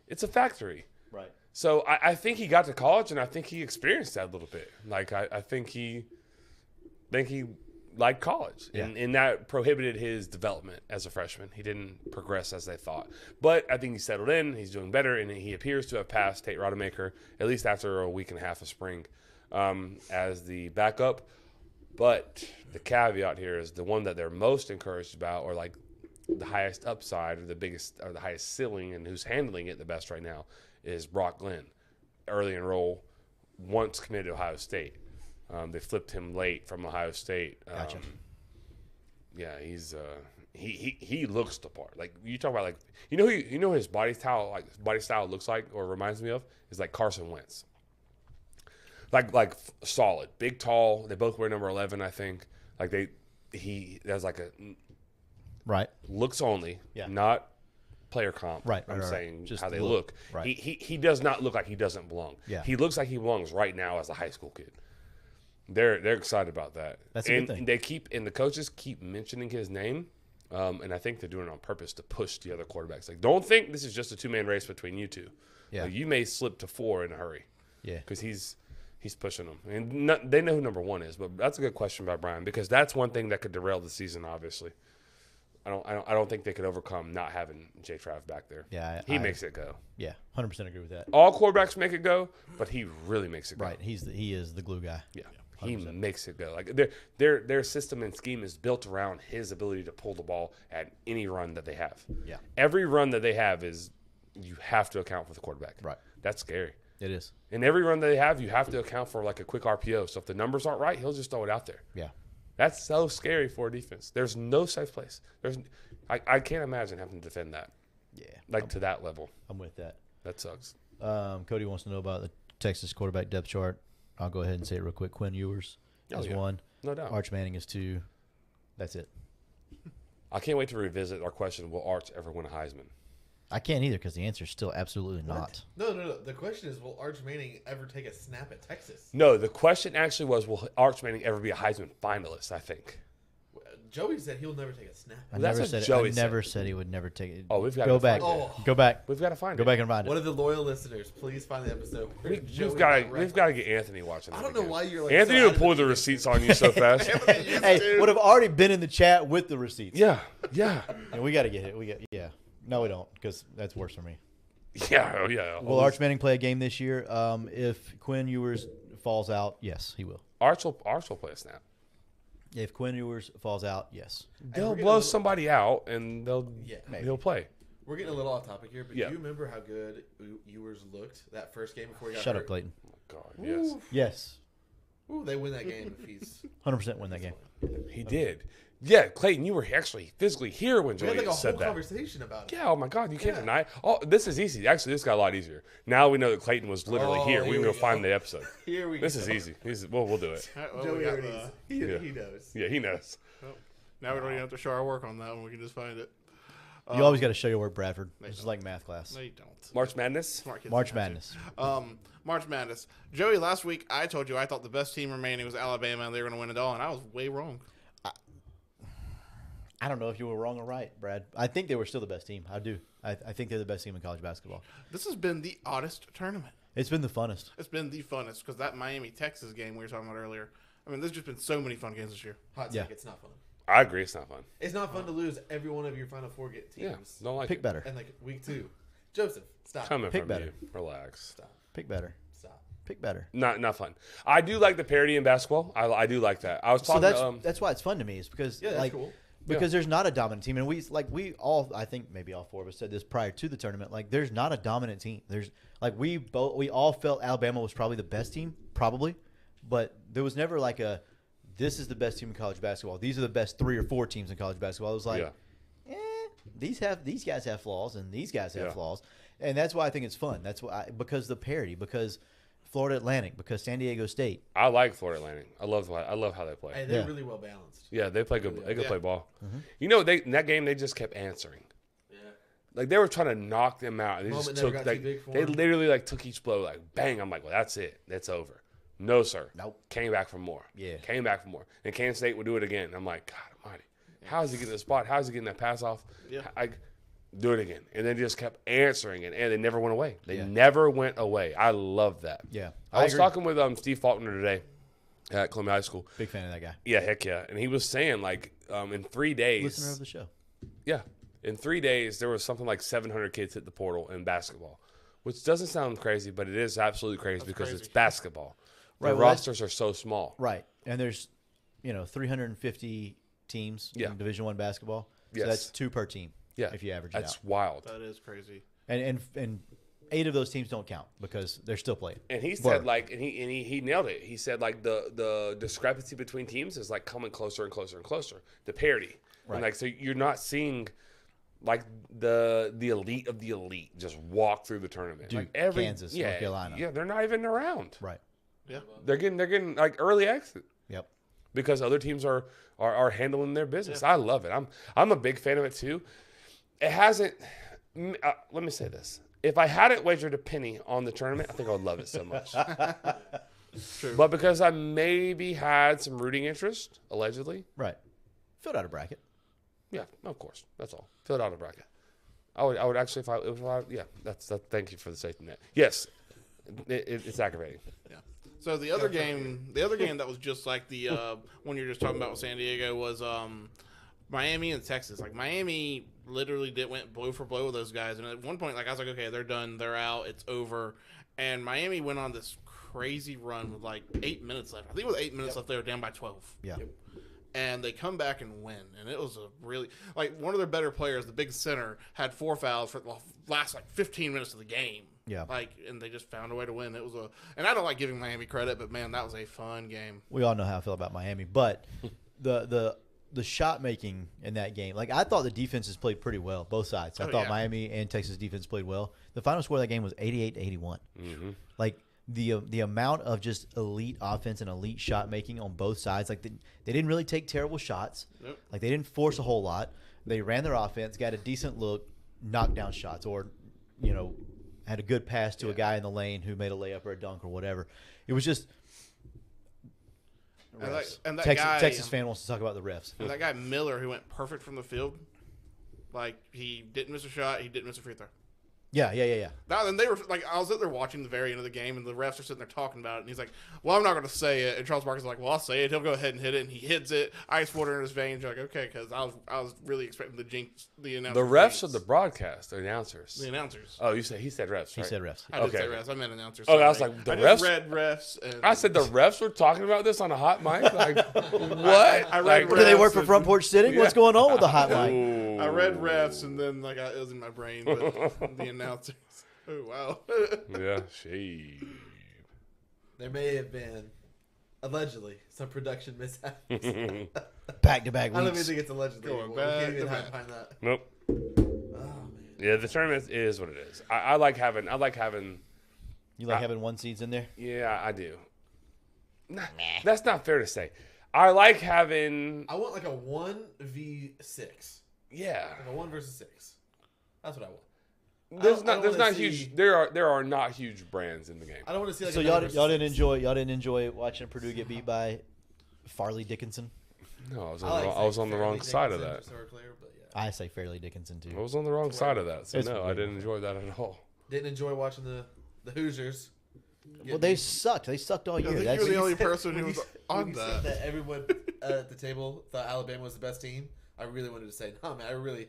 It's a factory. Right. So I think he got to college and I think he experienced that a little bit. Like I think he liked college, Yeah. and that prohibited his development as a freshman. He didn't progress as they thought. But I think he settled in. He's doing better, and he appears to have passed Tate Rodemaker, at least after a week and a half of spring, as the backup. But the caveat here is the one that they're most encouraged about, or like the highest upside, or the biggest, or the highest ceiling, and who's handling it the best right now, is Brock Glenn. Early enroll, once committed to Ohio State. They flipped him late from Ohio State. Gotcha. Yeah, he's he looks the part. Like you talk about, like you know his body style looks like or reminds me of is like Carson Wentz. Like solid, big, tall. They both wear number 11, I think. Like he has like a Right. looks only, Yeah. not player comp. Right, I'm right. saying Just how they look. look. Right. He does not look like he doesn't belong. Yeah. He looks like he belongs right now as a high school kid. They're excited about that. That's a good thing. The coaches keep mentioning his name, and I think they're doing it on purpose to push the other quarterbacks. Like, don't think this is just a 2-man race between you two. Yeah. Like, you may slip to 4 in a hurry. Yeah. Because he's pushing them, and they know who number 1 is. But that's a good question by Brian, because that's one thing that could derail the season. Obviously, I don't think they could overcome not having J. Trav back there. Yeah, he I- makes it go. Yeah. 100% agree with that. All quarterbacks make it go, but he really makes it go. Right. He is the glue guy. Yeah. He makes it go. Like their system and scheme is built around his ability to pull the ball at any run that they have. Yeah. Every run that they have is you have to account for the quarterback. Right. That's scary. It is. And every run that they have, you have to account for like a quick RPO. So if the numbers aren't right, he'll just throw it out there. Yeah. That's so scary for a defense. There's no safe place. I can't imagine having to defend that Yeah. like to that level. I'm with that. That sucks. Cody wants to know about the Texas quarterback depth chart. I'll go ahead and say it real quick. Quinn Ewers Oh, is yeah. 1. No doubt. Arch Manning is 2. That's it. I can't wait to revisit our question: will Arch ever win a Heisman? I can't either because the answer is still absolutely not. No. The question is, will Arch Manning ever take a snap at Texas? No, the question actually was, will Arch Manning ever be a Heisman finalist? I think. Joey said he'll never take a snap. I Well, that's never what said it. Joey I said. never said he would never take it. Oh, we've got go to back. find it. Go back. We've got to find Go it. back and find One it. of the loyal listeners, please find the episode. where Joey We've got got to get Anthony watching. I that don't know again. why you're like. Anthony so would adamant pull the you- receipts on you so fast. Hey, would have already been in the chat with the receipts. Yeah, yeah, And we got to get it. Yeah. No, we don't, because that's worse for me. yeah, oh, yeah. Will Arch Manning play a game this year? If Quinn Ewers falls out, yes, he will. Arch will play a snap. If Quinn Ewers falls out, yes. They'll we're gonna blow look- somebody out and Yeah. he'll play. We're getting a little off topic here, but Yeah. do you remember how good Ewers looked that first game before he got Shut hurt? up, Clayton. God, yes, Yes. Ooh, they win that game if he's. 100% win that game. he did. Yeah, Clayton, you were actually physically here when We had Joey like a whole said that. conversation about it. Yeah, oh my God, you can't Yeah. deny it. Oh, this is easy. Actually, this got a lot easier. Now we know that Clayton was literally Oh, here. We here can we go go. find the episode. Here we This go. is easy. We'll do it. All right, well, we Joey got already, Yeah. he knows. Yeah, he knows. now we don't even have to show our work on that one. We can just find it. You always got to show your work, Bradford. It's like math class. No, you don't. March Madness. Smart kids March don't have Madness. to. March Madness. Joey, last week I told you I thought the best team remaining was Alabama and they were going to win it all, and I was way wrong. I don't know if you were wrong or right, Brad. I think they were still the best team. I do. I think they're the best team in college basketball. This has been the oddest tournament. It's been the funnest. It's been the funnest because that Miami Texas game we were talking about earlier. I mean, there's just been so many fun games this year. Hot take, Yeah. it's not fun. I agree. It's not fun. It's not fun to lose every one of your Final Four teams. Yeah, don't like Pick it. better. And like week 2. Joseph, stop. Coming Pick from better. you. Relax. Stop. Pick better. Stop. Pick better. Not fun. I do like the parity in basketball. I do like that. I was So talking. that's why it's fun to me. Is because Yeah, that's like cool. because there's not a dominant team, and we all I think maybe all four of us said this prior to the tournament. Like there's not a dominant team. There's like we all felt Alabama was probably the best team, probably, but there was never like a this is the best team in college basketball. These are the best 3 or 4 teams in college basketball. It was like, these guys have flaws, and these guys have Yeah. flaws, and that's why I think it's fun. That's why because the parity, because Florida Atlantic, because San Diego State. I like Florida Atlantic. I love how they play. Hey, they're Yeah. really well balanced. Yeah, they play good. They can Yeah. play ball. Mm-hmm. You know, in that game they just kept answering. Yeah. Like they were trying to knock them out. They Moment just never took got too like big for they 'em. literally like took each blow like bang. I'm like, well, that's it. That's over. No, sir. Nope. Came back for more. Yeah. Came back for more. And Kansas State would do it again. I'm like, God Almighty, how is he getting the spot? How is he getting that pass off? Yeah. I do it again, and they just kept answering it, and they never went away. They Yeah. never went away. I love that. Yeah, I was agree. talking with Steve Faulkner today at Columbia High School. Big fan of that guy. Yeah, heck yeah. And he was saying like in 3 days. Listener of the show. Yeah. In 3 days, there was something like 700 kids hit the portal in basketball, which doesn't sound crazy, but it is absolutely crazy because crazy. it's basketball. Right, The well, that's- rosters are so small. Right, and there's 350 teams Yeah. in Division I basketball. So Yes. that's 2 per team. Yeah. if you average That's it out, wild. That is crazy. and 8 of those teams don't count because they're still playing. And he Word. said like, and he nailed it. He said like the discrepancy between teams is like coming closer and closer and closer. The parity, Right. and like so you're not seeing like the elite of the elite just walk through the tournament. Duke, like Kansas, North Carolina. Yeah, they're not even around. Right. Yeah. They're getting like early exit Yep. because other teams are handling their business. I love it. I'm a big fan of it too. It hasn't. Let me say this: if I hadn't wagered a penny on the tournament, I think I would love it so much. True. But because I maybe had some rooting interest, allegedly, Right. Filled out a bracket. yeah, of course, that's all. Filled out a bracket. I would actually if I yeah. Thank you for the safety net. Yes, it's aggravating. Yeah. So the other game that was just like the one you're just talking about with San Diego was Miami and Texas. Like Miami literally went blow for blow with those guys, and at one point, like I was like, okay, they're done, they're out, it's over. And Miami went on this crazy run with like 8 minutes left. I think with 8 minutes left, they were down by 12. Yeah. And they come back and win, and it was a really like one of their better players, the big center, had 4 fouls for the last like 15 minutes of the game. Yeah. Like, and they just found a way to win. It was and I don't like giving Miami credit, but man, that was a fun game. We all know how I feel about Miami, but the shot making in that game, like I thought the defenses played pretty well, both sides. I Oh, thought yeah. Miami and Texas defense played well. The final score of that game was 88-81. Like the amount of just elite offense and elite shot making on both sides, like they didn't really take terrible shots. Nope. Like they didn't force a whole lot. They ran their offense, got a decent look, knocked down shots, or had a good pass to a guy in the lane who made a layup or a dunk or whatever. It was just refs. and that Texas, guy, Texas fan wants to talk about the refs. And that guy Miller, who went perfect from the field, like he didn't miss a shot, he didn't miss a free throw. Yeah. Now, and they were like, I was out there watching the very end of the game, and the refs are sitting there talking about it, and he's like, "Well, I'm not going to say it." And Charles Barkley's like, "Well, I'll say it." He'll go ahead and hit it, and he hits it, ice water in his veins. You're like, okay, because I was really expecting the jinx, the announcers. The refs or the broadcast, the announcers? The announcers. Oh, he said refs, right? He said refs. I did Okay. say refs. I meant announcers. Oh, I was sorry. like, the I refs? just read refs. And I said the refs were talking about this on a hot mic. Like what? I read Like, Do they work refs for and- Front Porch Sitting? What's going on with the hot mic? ooh. I read refs, and then like it was in my brain, but the announcers. Oh wow. Yeah, shade. There may have been, allegedly, some production mishaps. Back-to-back I don't even weeks. think it's allegedly. Going anymore. We can't back even to hide back. behind that. Nope. Oh man. Yeah, the tournament is what it is. I like having. You like having one seeds in there? Yeah, I do. Nah, that's not fair to say. I like having. I want like a 1v6. Yeah, Like a 1 versus 6. That's what I want. there's I don't not wanna huge. see- There are not huge brands in the game. I don't want to see like So a y'all 9 versus y'all didn't 6. enjoy watching Purdue get beat by Farley Dickinson? No, I was I on, like the, I saying was on the wrong Fairleigh side of Dickinson, that. just so we're clear, but yeah. I say Fairleigh Dickinson too. I was on the wrong side of that, so It's no, I weird. didn't enjoy that at all. Didn't enjoy watching the Hoosiers. Well, they sucked. They sucked all I year. think That's, you were the only When you person said- who was when on you said that. everyone at the table thought Alabama was the best team. I really wanted to say, no, man, I really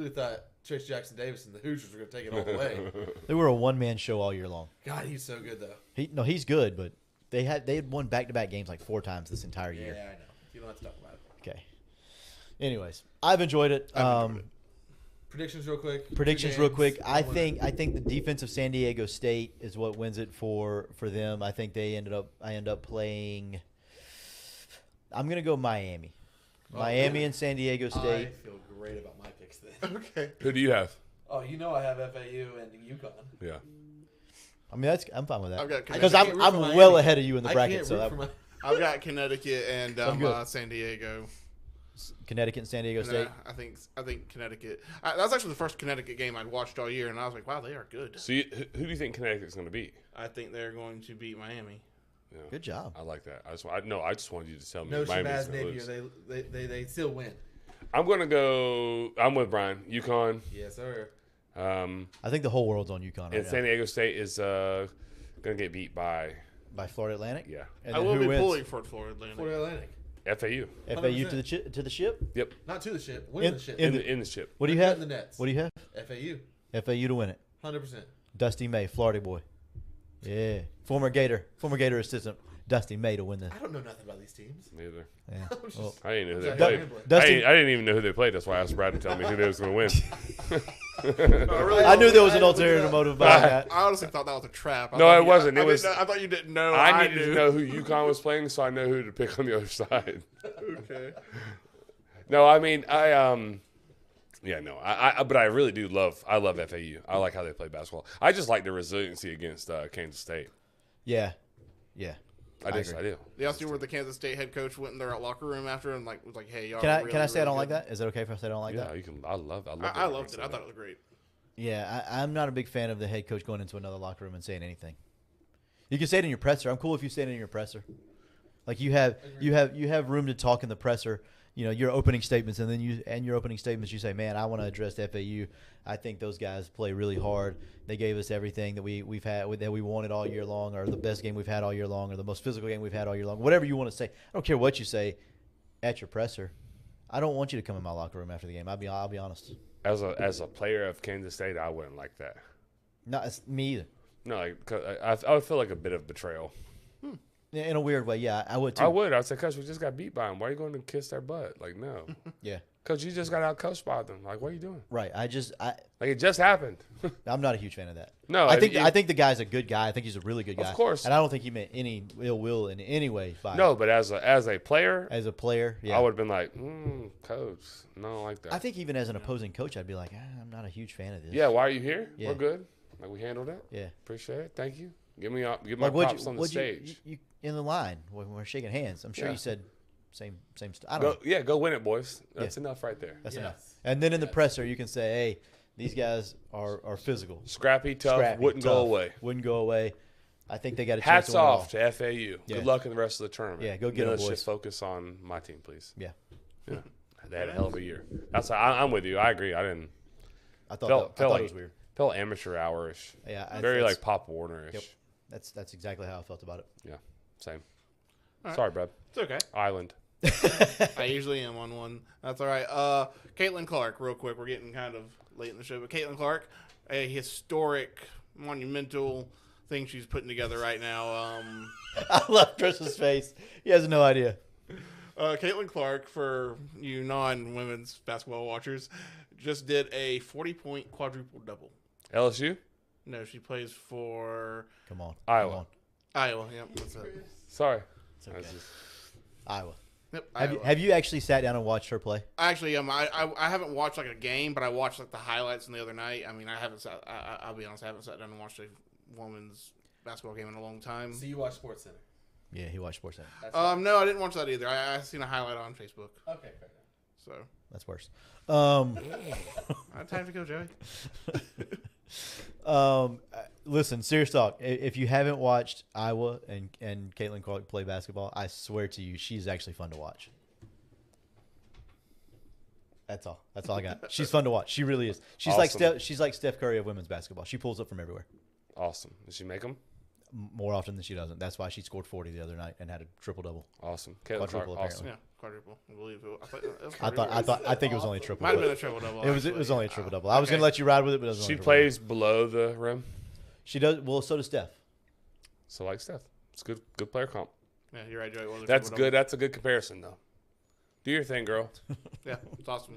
thought Trace Jackson Davis and the Hoosiers were going to take it all the way. they were a one-man show all year long. God, he's so good, though. He's good, but they had won back-to-back games like 4 times this entire Yeah, year. I know. You don't have to talk about it. Okay. Anyways, I've enjoyed it. I've enjoyed it. Predictions real quick. Predictions 2 real games. quick. I One- think the defense of San Diego State is what wins it for them. I think I end up playing. I'm gonna go Miami. Oh, Miami yeah. and San Diego I State. feel great about my picks then. Okay. Who do you have? Oh, you know I have FAU and UConn. Yeah. I mean, I'm fine with that I've got because I can't I'm root for Miami. well ahead of you in the I bracket. can't So root that, for my- I've got Connecticut and I'm good. San Diego. Connecticut and San Diego And, State. I think Connecticut. That was actually the first Connecticut game I'd watched all year, and I was like, wow, they are good. So who do you think Connecticut's going to beat? I think they're going to beat Miami. Yeah. Good job. I like that. I just wanted you to tell me No Miami's Shabazz going to lose. Napier. They still win. I'm going to go. I'm with Brian. UConn. Yes, sir. I think the whole world's on UConn right And now. San Diego State is going to get beat by By Florida Atlantic. yeah And I then will who be wins? pulling for Florida Atlantic. Florida Atlantic. FAU. FAU to the ship. Yep. Not to the ship. Win the ship. In the ship. What do you They're have? cutting the nets. What do you have? FAU. FAU to win it. 100%. Dusty May, Florida boy. Yeah, former Gator assistant Dusty May to win this. I don't know nothing about these teams. Neither. Yeah. I'm just- Well, I didn't know who they Okay. played. Dusty- I didn't even know who they played. That's why I asked Brad to tell me who they was going to win. I knew there was an ulterior motive behind that. I honestly thought that was a trap. No, it wasn't. It I was- didn't know- I thought you didn't know. I needed knew. to know who UConn was playing, so I know who to pick on the other side. Okay. No, I mean yeah, no, but I really do love. I love FAU. I like how they play basketball. I just like the resiliency against Kansas State. Yeah. I agree. do. The also where the Kansas State head coach went in their locker room after and was like, "Hey, y'all." Can I really, can I say I don't really like good. that? Is it okay if I say I don't like Yeah, that? you can. I loved I it. loved it. I thought it was great. Yeah, I'm not a big fan of the head coach going into another locker room and saying anything. You can say it in your presser. I'm cool if you say it in your presser. Like you have room to talk in the presser. You know, your opening statements, and then your opening statements, you say, "Man, I want to address FAU. I think those guys play really hard. They gave us everything that we've had that we wanted all year long, or the best game we've had all year long, or the most physical game we've had all year long. Whatever you want to say. I don't care what you say at your presser. I don't want you to come in my locker room after the game. I'll be honest. As a player of Kansas State, I wouldn't like that. Not it's me either. No, like, 'cause I would feel like a bit of betrayal. In a weird way, yeah, I would too. I would. I'd say, Coach, we just got beat by them. Why are you going to kiss their butt? Like, no. Yeah, Coach, you just got out coached by them. Like, what are you doing? right. Like, it just happened. I'm not a huge fan of that. No, I think the guy's a good guy. I think he's a really good guy. Of course. And I don't think he meant any ill will in any way. No, but as a player, as a player, yeah. I would have been like, Coach, no, I don't like that. I think even as an opposing coach, I'd be like, I'm not a huge fan of this. Yeah, why are you here? Yeah. We're good. Like, we handled it. Yeah. Appreciate it. Thank you. Give my Like props on the stage. You in the line when we're shaking hands. I'm sure Yeah. you said same stuff. I don't know. Go win it, boys. That's enough right there. That's Yes. enough. And then in the presser, you can say, hey, these guys are physical. Scrappy, tough, Scrappy, wouldn't tough, go away. Wouldn't go away. I think they got a chance Hats to win it all. off to FAU. Yeah. Good luck in the rest of the tournament. Yeah, go get Then 'em, let's boys. just focus on my team, please. Yeah, Yeah. They had a hell of a year. I'm with you. I agree. I didn't I thought Felt- I felt thought like- it was weird. felt amateur hour-ish. Yeah, Very that's- like Pop Warner-ish. Yep. That's exactly how I felt about it. Yeah, same. right. Sorry, Brad. It's okay. Island. I usually am on one. That's all right. Caitlin Clark, real quick. We're getting kind of late in the show, but Caitlin Clark, a historic, monumental thing she's putting together right now. I love Trish's face. He has no idea. Caitlin Clark, for you non-women's basketball watchers, just did a 40-point quadruple double. LSU? No, she plays for Come on, Iowa. Come on. Iowa. Yep, that's it. Sorry. It's okay. I was just- Iowa. Yep, Have you, Iowa. have you actually sat down and watched her play? Actually, I haven't watched like a game, but I watched like the highlights from the other night. I mean, I haven't sat. I'll be honest, I haven't sat down and watched a women's basketball game in a long time. So you watch Sports Center. Yeah, he watched SportsCenter. That's No, I didn't watch that either. I seen a highlight on Facebook. okay, fair enough. So That's worse. I had time to go, Joey. Listen, serious talk. If you haven't watched Iowa and Caitlin Clark play basketball, I swear to you, she's actually fun to watch. That's all. That's all I got. She's fun to watch. She really is. She's Awesome. she's like Steph Curry of women's basketball. She pulls up from everywhere Awesome. Did she make them? more often than she doesn't. That's why she scored 40 the other night and had a triple double. Awesome. Caitlin Clark, Quadruple, awesome. Yeah, quadruple. I believe it. It was I think it was only a triple. Might have been Double. a triple double. It was only a triple double. I was gonna let you ride with it, but it was only She a triple plays below the rim, double. She does well. So does Steph. so like Steph. It's good Oh, player comp. Yeah, you're right, Joey. It was a That's triple good. That's a good comparison, though. Do your thing, girl. double. Yeah, it's awesome.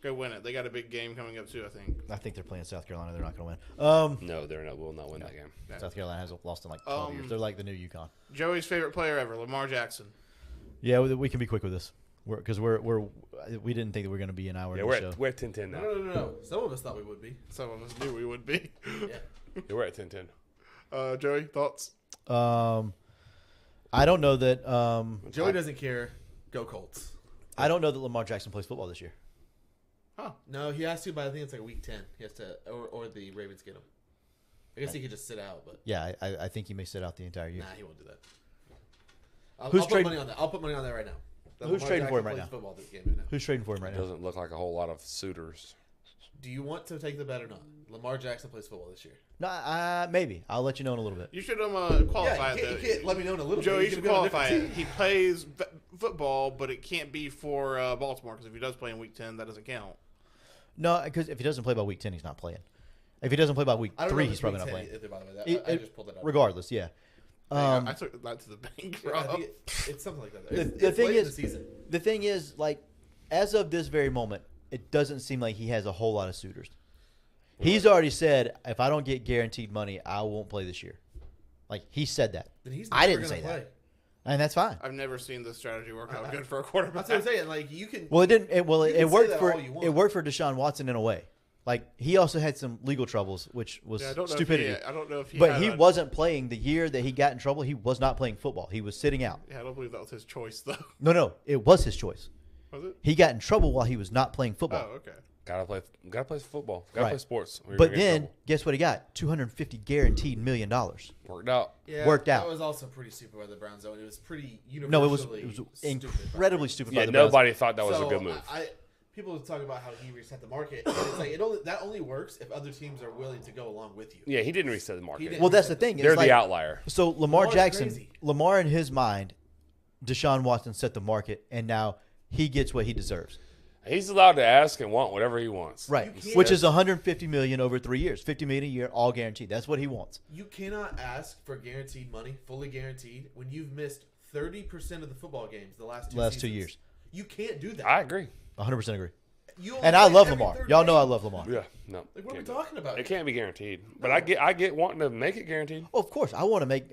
Go win it. They got a big game coming up too, I think. I think they're playing South Carolina. They're not going to win. No, they're not. Will not win that game. Yeah. South Carolina has lost in like 12 years. They're like the new UConn. Joey's favorite player ever, Lamar Jackson. Yeah, we can be quick with this because we didn't think that we were going to be an hour Yeah, in the show. we're at 10-10 now. No. Some of us thought we would be. Some of us knew we would be. Yeah. Yeah, we're at 10-10. Joey, thoughts? I don't know that. Joey doesn't care. Go Colts. I don't know that Lamar Jackson plays football this year. Huh. No, he has to, but I think it's like week 10. He has to, or the Ravens get him. I guess he could just sit out, but Yeah, I think he may sit out the entire year. nah, he won't do that. I'll Who's put trading- money on that. I'll put money on that right now. That Who's Lamar trading for him Jackson right plays now? Football this game right now. Who's trading for him right now? Doesn't look like a whole lot of suitors. Do you want to take the bet or not? Lamar Jackson plays football this year. No, maybe. I'll let you know in a little bit. You should qualify you it. can't let me know in a little Joey, bit. you should could be on a qualify different it. team. He plays football, but it can't be for Baltimore because if he does play in Week 10, that doesn't count. No, because if he doesn't play by week 10, he's not playing. If he doesn't play by week I don't 3, know if he's it's probably week not 10 playing. either, by the way. I just pulled it up. Regardless, yeah. I took that to the bank, bro. I think it's something like that. The It's thing late in is- the season. The thing is, like, as of this very moment, it doesn't seem like he has a whole lot of suitors. He's already said, if I don't get guaranteed money, I won't play this year. Like, he said that. Then he's I never didn't gonna say play. that. And that's fine. I've never seen this strategy work out good for a quarterback. That's what I'm saying. Like you can. Well, it didn't. It You can say worked that for all you want. it worked for Deshaun Watson in a way. Like, he also had some legal troubles, which was Yeah, I don't know stupidity. I don't know if he. But had he a- wasn't playing the year that he got in trouble. He was not playing football. He was sitting out. Yeah, I don't believe that was his choice though. No, it was his choice. Was it? He got in trouble while he was not playing football. Oh, okay. Gotta play football. Gotta Right. play sports. or you're But gonna get in then, trouble. guess what he got? $250 guaranteed $1 million. Worked out. Yeah, worked out. That was also pretty stupid by the Browns, though. And it was pretty No, it was universally incredibly stupid by Yeah, the Browns. nobody thought that was So, a good move. People talk about how he reset the market. And it's like that only works if other teams are willing to go along with you. Yeah, he didn't reset the market. didn't. Well, that's the thing. It's They're like, the outlier. So Lamar Lamar's Jackson, crazy. Lamar in his mind, Deshaun Watson set the market, and now he gets what he deserves. He's allowed to ask and want whatever he wants. Right, You can't- which is $150 million over 3 years, $50 million a year, all guaranteed. That's what he wants. You cannot ask for guaranteed money, fully guaranteed, when you've missed 30% of the football games the last 2 Last 2 seasons. years, You can't do that. I agree. 100% agree. You only And I play love every Lamar. third Y'all know I game. love Lamar. Yeah, no. Like, what are we can't do it. talking about? It can't be guaranteed, but I get wanting to make it guaranteed. Oh, of course, I want to make.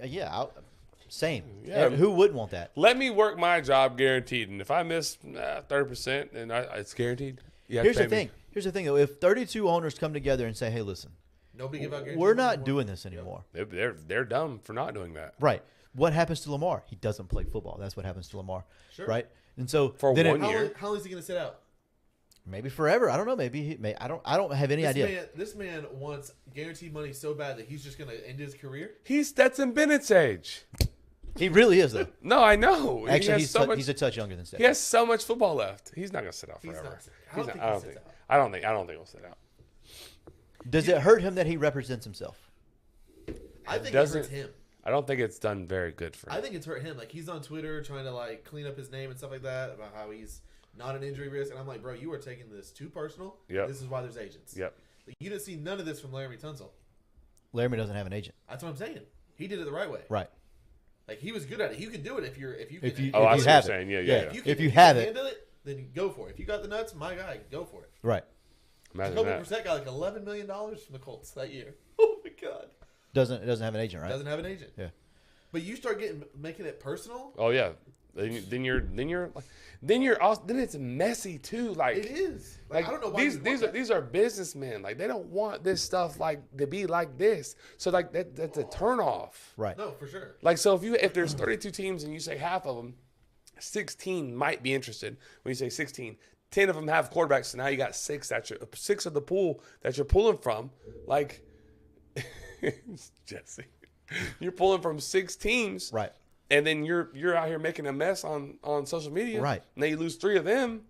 Same. Yeah. Who wouldn't want that? Let me work my job guaranteed, and if I miss 30%, and it's guaranteed. You have Here's to the pay me. thing. Here's the thing, though. If 32 owners come together and say, "Hey, listen, Nobody give out guaranteed we're money not anymore. doing this anymore," They're dumb for not doing that. right? What happens to Lamar? He doesn't play football. That's what happens to Lamar, Sure. right? And so For then one it, year. How long is he going to sit out? Maybe forever. I don't know. Maybe I don't have any idea. This man wants guaranteed money so bad that he's just going to end his career. He's Stetson Bennett's age. He really is though. No, I know. Actually, he has he's a touch younger than Steph. He has so much football left. He's not going to sit out He's forever. not. I don't think he sits out. I don't think he'll sit out. Does it hurt him that he represents himself? I think it doesn't- hurts him. I don't think it's done very good for him. I think it's hurt him. Like, he's on Twitter trying to, like, clean up his name and stuff like that about how he's not an injury risk. And I'm like, bro, you are taking this too personal. Yep. This is why there's agents. Yep. Like, you didn't see none of this from Laramie Tunsil. Laramie doesn't have an agent. That's what I'm saying. He did it the right way. Right. Like, he was good at it. You can do it if you If you- Oh, I if see you what you're have it. saying. Yeah. If you have it. handle it, then you go for it. If you got the nuts, my guy, go for it. Right. Imagine Jacoby that. Brissett got like $11 million from the Colts that year. Oh my god. Doesn't have an agent, right? Doesn't have an agent. Yeah. But you start making it personal. Oh yeah. Then it's messy too. Like It is. Like I don't know why these are businessmen. Like they don't want this stuff like to be like this. So like that's a turnoff. Right. No, for sure. Like so if there's 32 teams and you say half of them, 16 might be interested. When you say 16, 10 of them have quarterbacks. So now you got six of the pool that you're pulling from. Like Jesse, you're pulling from 6 teams. Right. And then you're out here making a mess on social media. Right. Now you lose 3 of them.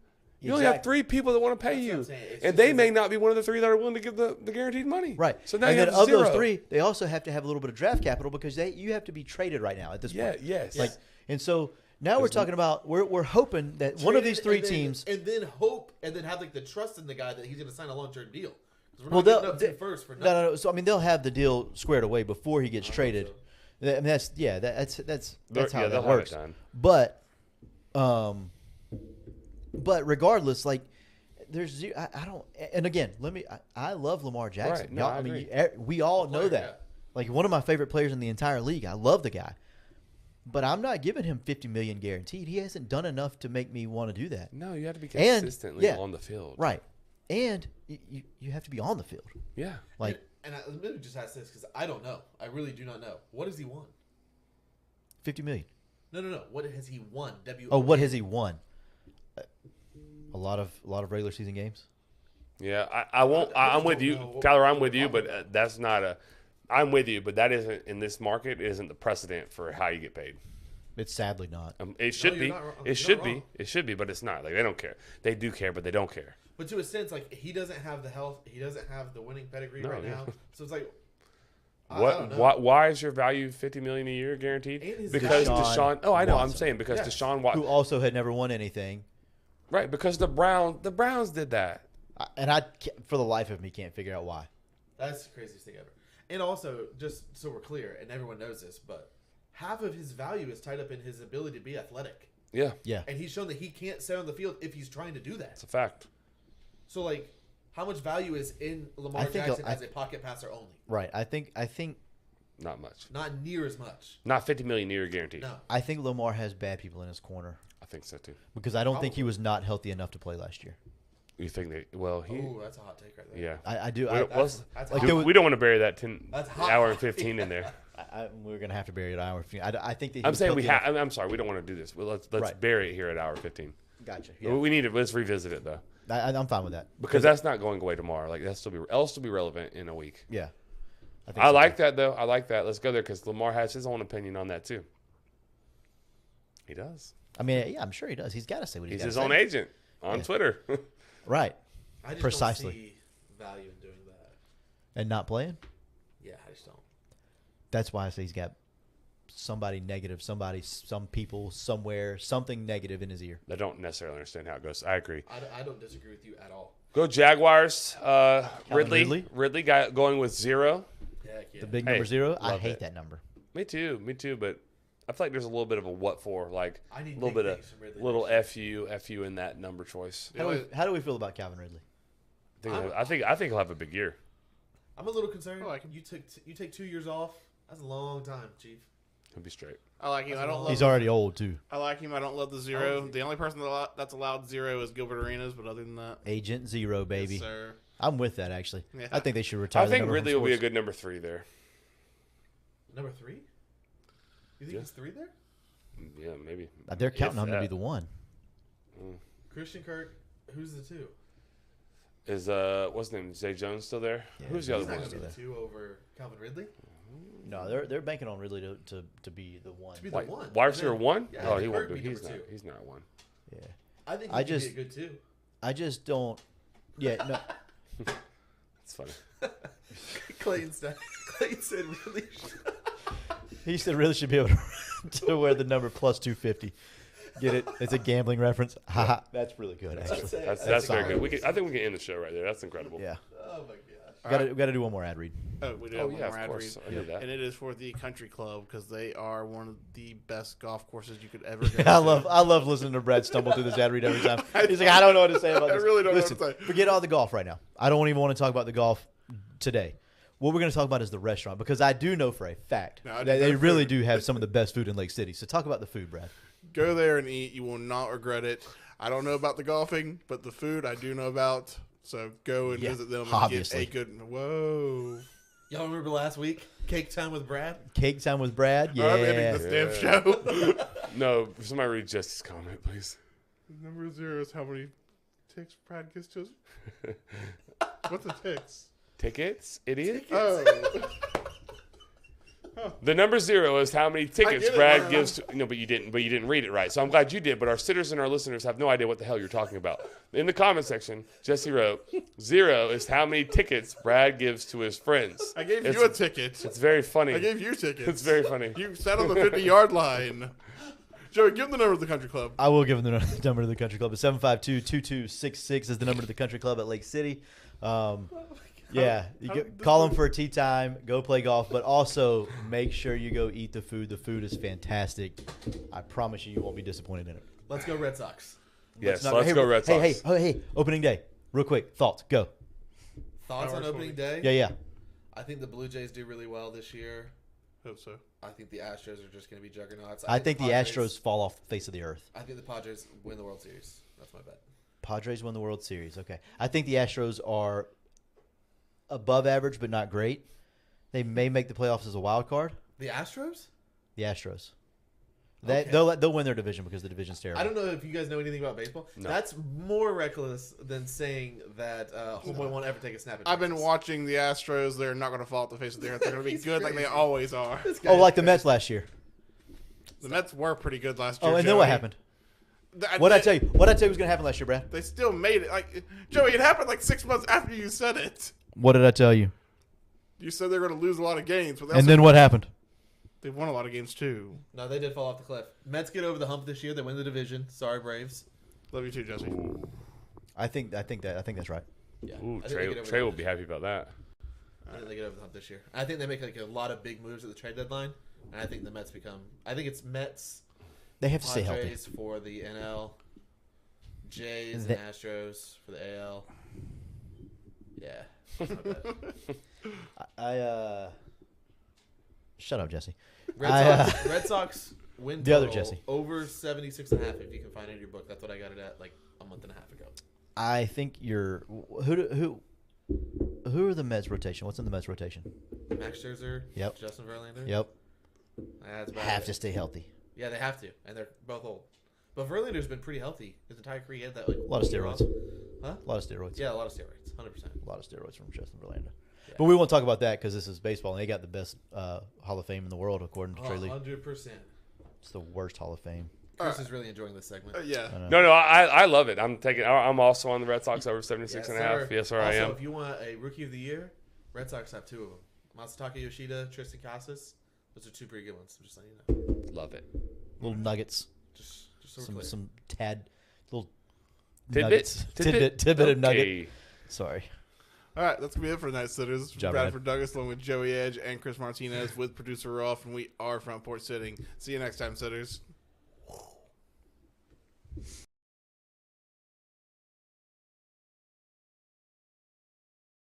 You only have 3 people that want to pay That's what I'm you. saying. It's And just they as may not be one of the 3 that are willing to give the guaranteed money. Right. So now and you then have of 0. those 3, they also have to have a little bit of draft capital because you have to be traded right now at this Yeah, point. yes. Like, and so now we're talking about we're hoping that one of these 3 teams. and then hope, and then have like the trust in the guy that he's going to sign a long-term deal. 'Cause we're Well, not they'll, giving up they, 2 firsts for no. So I mean, they'll have the deal squared away before he gets traded. so. I mean, that's how they'll that have works. it done. But regardless, like there's I don't. And again, I love Lamar Jackson. Right. No, Y'all- I mean, agree. we all know player, that. yeah. Like one of my favorite players in the entire league. I love the guy. But I'm not giving him $50 million guaranteed. He hasn't done enough to make me want to do that. No, you have to be And, consistently yeah. on the field. Right. And you have to be on the field. Yeah. Like let me just ask this because I don't know. I really do not know. What has he won? $50 million. No. What has he won? Oh, what has he won? A lot of regular season games. Yeah, I won't. I'm with you, know what Tyler. I'm we're with you, talking but about. that's not a. I'm with you, but that isn't in this market. Isn't the precedent for how you get paid. It's sadly not. It should you're be. not wrong. You're It not should be. wrong. It should be, but it's not. Like they don't care. They do care, but they don't care. But to a sense, like he doesn't have the health. He doesn't have the winning pedigree No, right yeah. now. So it's like, I What? don't know. Why is your value $50 million a year guaranteed? And his Because guy- Deshaun. Oh, I know. I'm Watson. saying because Yes. Deshaun Who Watson. also had never won anything. Right, because the Browns did that. And I, for the life of me, can't figure out why. That's the craziest thing ever. And also, just so we're clear, and everyone knows this, but half of his value is tied up in his ability to be athletic. Yeah, Yeah. And he's shown that he can't stay on the field if he's trying to do that. it's a fact. So, like, how much value is in Lamar I think Jackson I- as a pocket passer only? Right. I think Not much. Not near as much. Not $50 million a year guaranteed. No. Lamar has bad people in his corner I think so too. because I don't think he was not healthy enough to play last year. You think that? Well, he. Ooh, that's a hot take right there. Yeah. I do. Well, I, That's Like hot. there was- we don't want to bury that 10 That's hot. hour and 15 in there. we're gonna have to bury it an hour. I think that he I'm was saying we healthy have. enough- I'm sorry, we don't want to do this. Well, let's Right. bury it here at hour 15. Gotcha. Yeah. We need to let's revisit it though, I'm fine with that because that's not going away tomorrow. Like that's still be relevant in a week. yeah. think I so, like too. that though. I like that. Let's go there because Lamar has his own opinion on that too. He does. I mean, yeah, I'm sure he does. He's got to say what He's got his to own say. agent on Twitter. Right. I just Precisely. don't see value in doing that. And not playing. Yeah, I just don't. That's why I say he's got somebody negative, some people, somewhere, something negative in his ear. I don't necessarily understand how it goes. I agree. I don't disagree with you at all. Go Jaguars. Ridley Ridley? going with 0. Heck yeah. The big Hey, number 0. I love hate it. that number. Me too. But I feel like there's a little bit of a what for, like I need a little big bit of things from Ridley little next fu in that number choice. How do we feel about Calvin Ridley? I think he'll have a big year. I'm a little concerned. I like him. You take 2 years off. That's a long time, Chief. He'll be straight. I like him. I don't love. He's already old too. I like him. I don't love the 0. The only person that's allowed 0 is Gilbert Arenas. But other than that, Agent 0, baby. yes, sir. I'm with that actually. Yeah. I think they should retire. I the think number Ridley from will be a sports. good number 3 there. Number 3? You think Yeah. he's 3 there? Yeah, maybe. They're counting If him to be that. the 1. Christian Kirk. Who's the 2? Is what's his name? Zay Jones still there? Yeah, Who's the he's other He's one? not going to be the 2 over Calvin Ridley. No, they're banking on Ridley to be the one. To be the Wide, one. wide receiver 1? Yeah, Oh, I he think won't Kirk be. be He's number not. 2. He's not 1. Yeah. I think I he could just- be a good 2. I just don't. Yeah, no. It's funny. Clayton said really. He said really should be able to wear the number plus 250. Get it? It's a gambling reference. Haha. That's really good, actually. That's very solid. good. I think we can end the show right there. That's incredible. Yeah. Oh my gosh. We got to do one more ad read. Oh, we do Oh have one yeah, more of ad course. read. I knew that. And it is for the Country Club because they are one of the best golf courses you could ever go I love listening to Brad stumble through this ad read every time. He's like, I don't know what to say about I this. really don't know what Listen, to say. forget all the golf right now. I don't even want to talk about the golf today. What we're going to talk about is the restaurant because I do know for a fact No, I do that they know really food. do have some of the best food in Lake City. So talk about the food, Brad. Go there and eat. You will not regret it. I don't know about the golfing, but the food I do know about. So go and Yeah, visit them and obviously. get a good. Whoa. Y'all remember last week? Cake time with Brad? Cake time with Brad. All right, I'm Yeah. ending this damn Yeah. show. No, somebody read Jesse's comment, please. Number 0 is how many ticks Brad gives to us. What's the ticks? Tickets, idiot. Oh. The number 0 is how many tickets get it, Brad man. gives to. No, but you didn't. But you didn't read it right. So I'm glad you did. But our sitters and our listeners have no idea what the hell you're talking about. In the comment section, Jesse wrote, 0 is how many tickets Brad gives to his friends. I gave It's- you a ticket. It's very funny. I gave you tickets. It's very funny. You sat on the 50-yard line. Joey, give them the number of the Country Club. I will give them the number to the country club. It's 752-2266 is the number to the country club at Lake City. Yeah, call them for a tea time. Go play golf, but also make sure you go eat the food. The food is fantastic. I promise you won't be disappointed in it. Let's go Red Sox. Yes, Not- let's hey, go Red Sox. Hey, opening day. Real quick, thoughts. Go. Thoughts on Hours opening for day? Yeah. I think the Blue Jays do really well this year. Hope so. I think the Astros are just going to be juggernauts. I think the Padres- Astros fall off the face of the earth. I think the Padres win the World Series. That's my bet. Padres win the World Series. Okay. I think the Astros are above average, but not great. They may make the playoffs as a wild card. The Astros? The Astros. Okay. They'll win their division because the division's terrible. I don't know if you guys know anything about baseball. No. That's more reckless than saying that Homeboy won't ever take a snap at I've been Texas. watching the Astros. They're not going to fall off the face of the earth. They're going to be He's good like they crazy. always are. This guy Oh, is like the crazy. Mets last year. The Mets were pretty good last year. Oh, and then what Joey. happened? What I tell you? What I tell you was going to happen last year, Brad? They still made it. Like Joey, it happened like 6 months after you said it. What did I tell you? You said they're going to lose a lot of games, but they And also- then what happened? they've won a lot of games too. No, they did fall off the cliff. Mets get over the hump this year. They win the division. Sorry, Braves. Love you too, Jesse. I think that's right. Yeah. Ooh, I think they get over Trey the will hump be this happy about that. year. I think they get over the hump this year. I think they make like a lot of big moves at the trade deadline, and I think the Mets become. I think it's Mets, They have to stay healthy. Padres for the NL, Jays They- and Astros for the AL. Yeah. That's my bet. Shut up, Jesse. Red Sox win The other total Jesse. over 76.5 if you can find it in your book. That's what I got it at like a month and a half ago. I think you're who are the Mets rotation? What's in the Mets rotation? Max Scherzer, Yep. Justin Verlander. Yep. That's about Have it. to stay healthy. Yeah, they have to, and they're both old. But Verlander's been pretty healthy his entire career. He had that like A lot of year off. steroids. Huh? A lot of steroids. Yeah, a lot of steroids, 100%. A lot of steroids from Justin Verlander. Yeah. But we won't talk about that because this is baseball, and they got the best Hall of Fame in the world according to Trey Lee. 100%. It's the worst Hall of Fame. Chris is really enjoying this segment. Yeah. I know. No, I love it. I'm also on the Red Sox over 76 and a half. Yes, sir, I also, am. if you want a Rookie of the Year, Red Sox have two of them. Masataka Yoshida, Tristan Casas. Those are two pretty good ones. I'm just letting you know. Love it. Little nuggets, Just so we're clear. some little Tidbit? nuggets, tidbit of nugget. Okay. Sorry. All right, that's gonna be it for tonight's sitters. Job, Bradford Douglas, along with Joey Edge and Chris Martinez, with producer Rolf, and we are Front Porch Sitting. See you next time, sitters.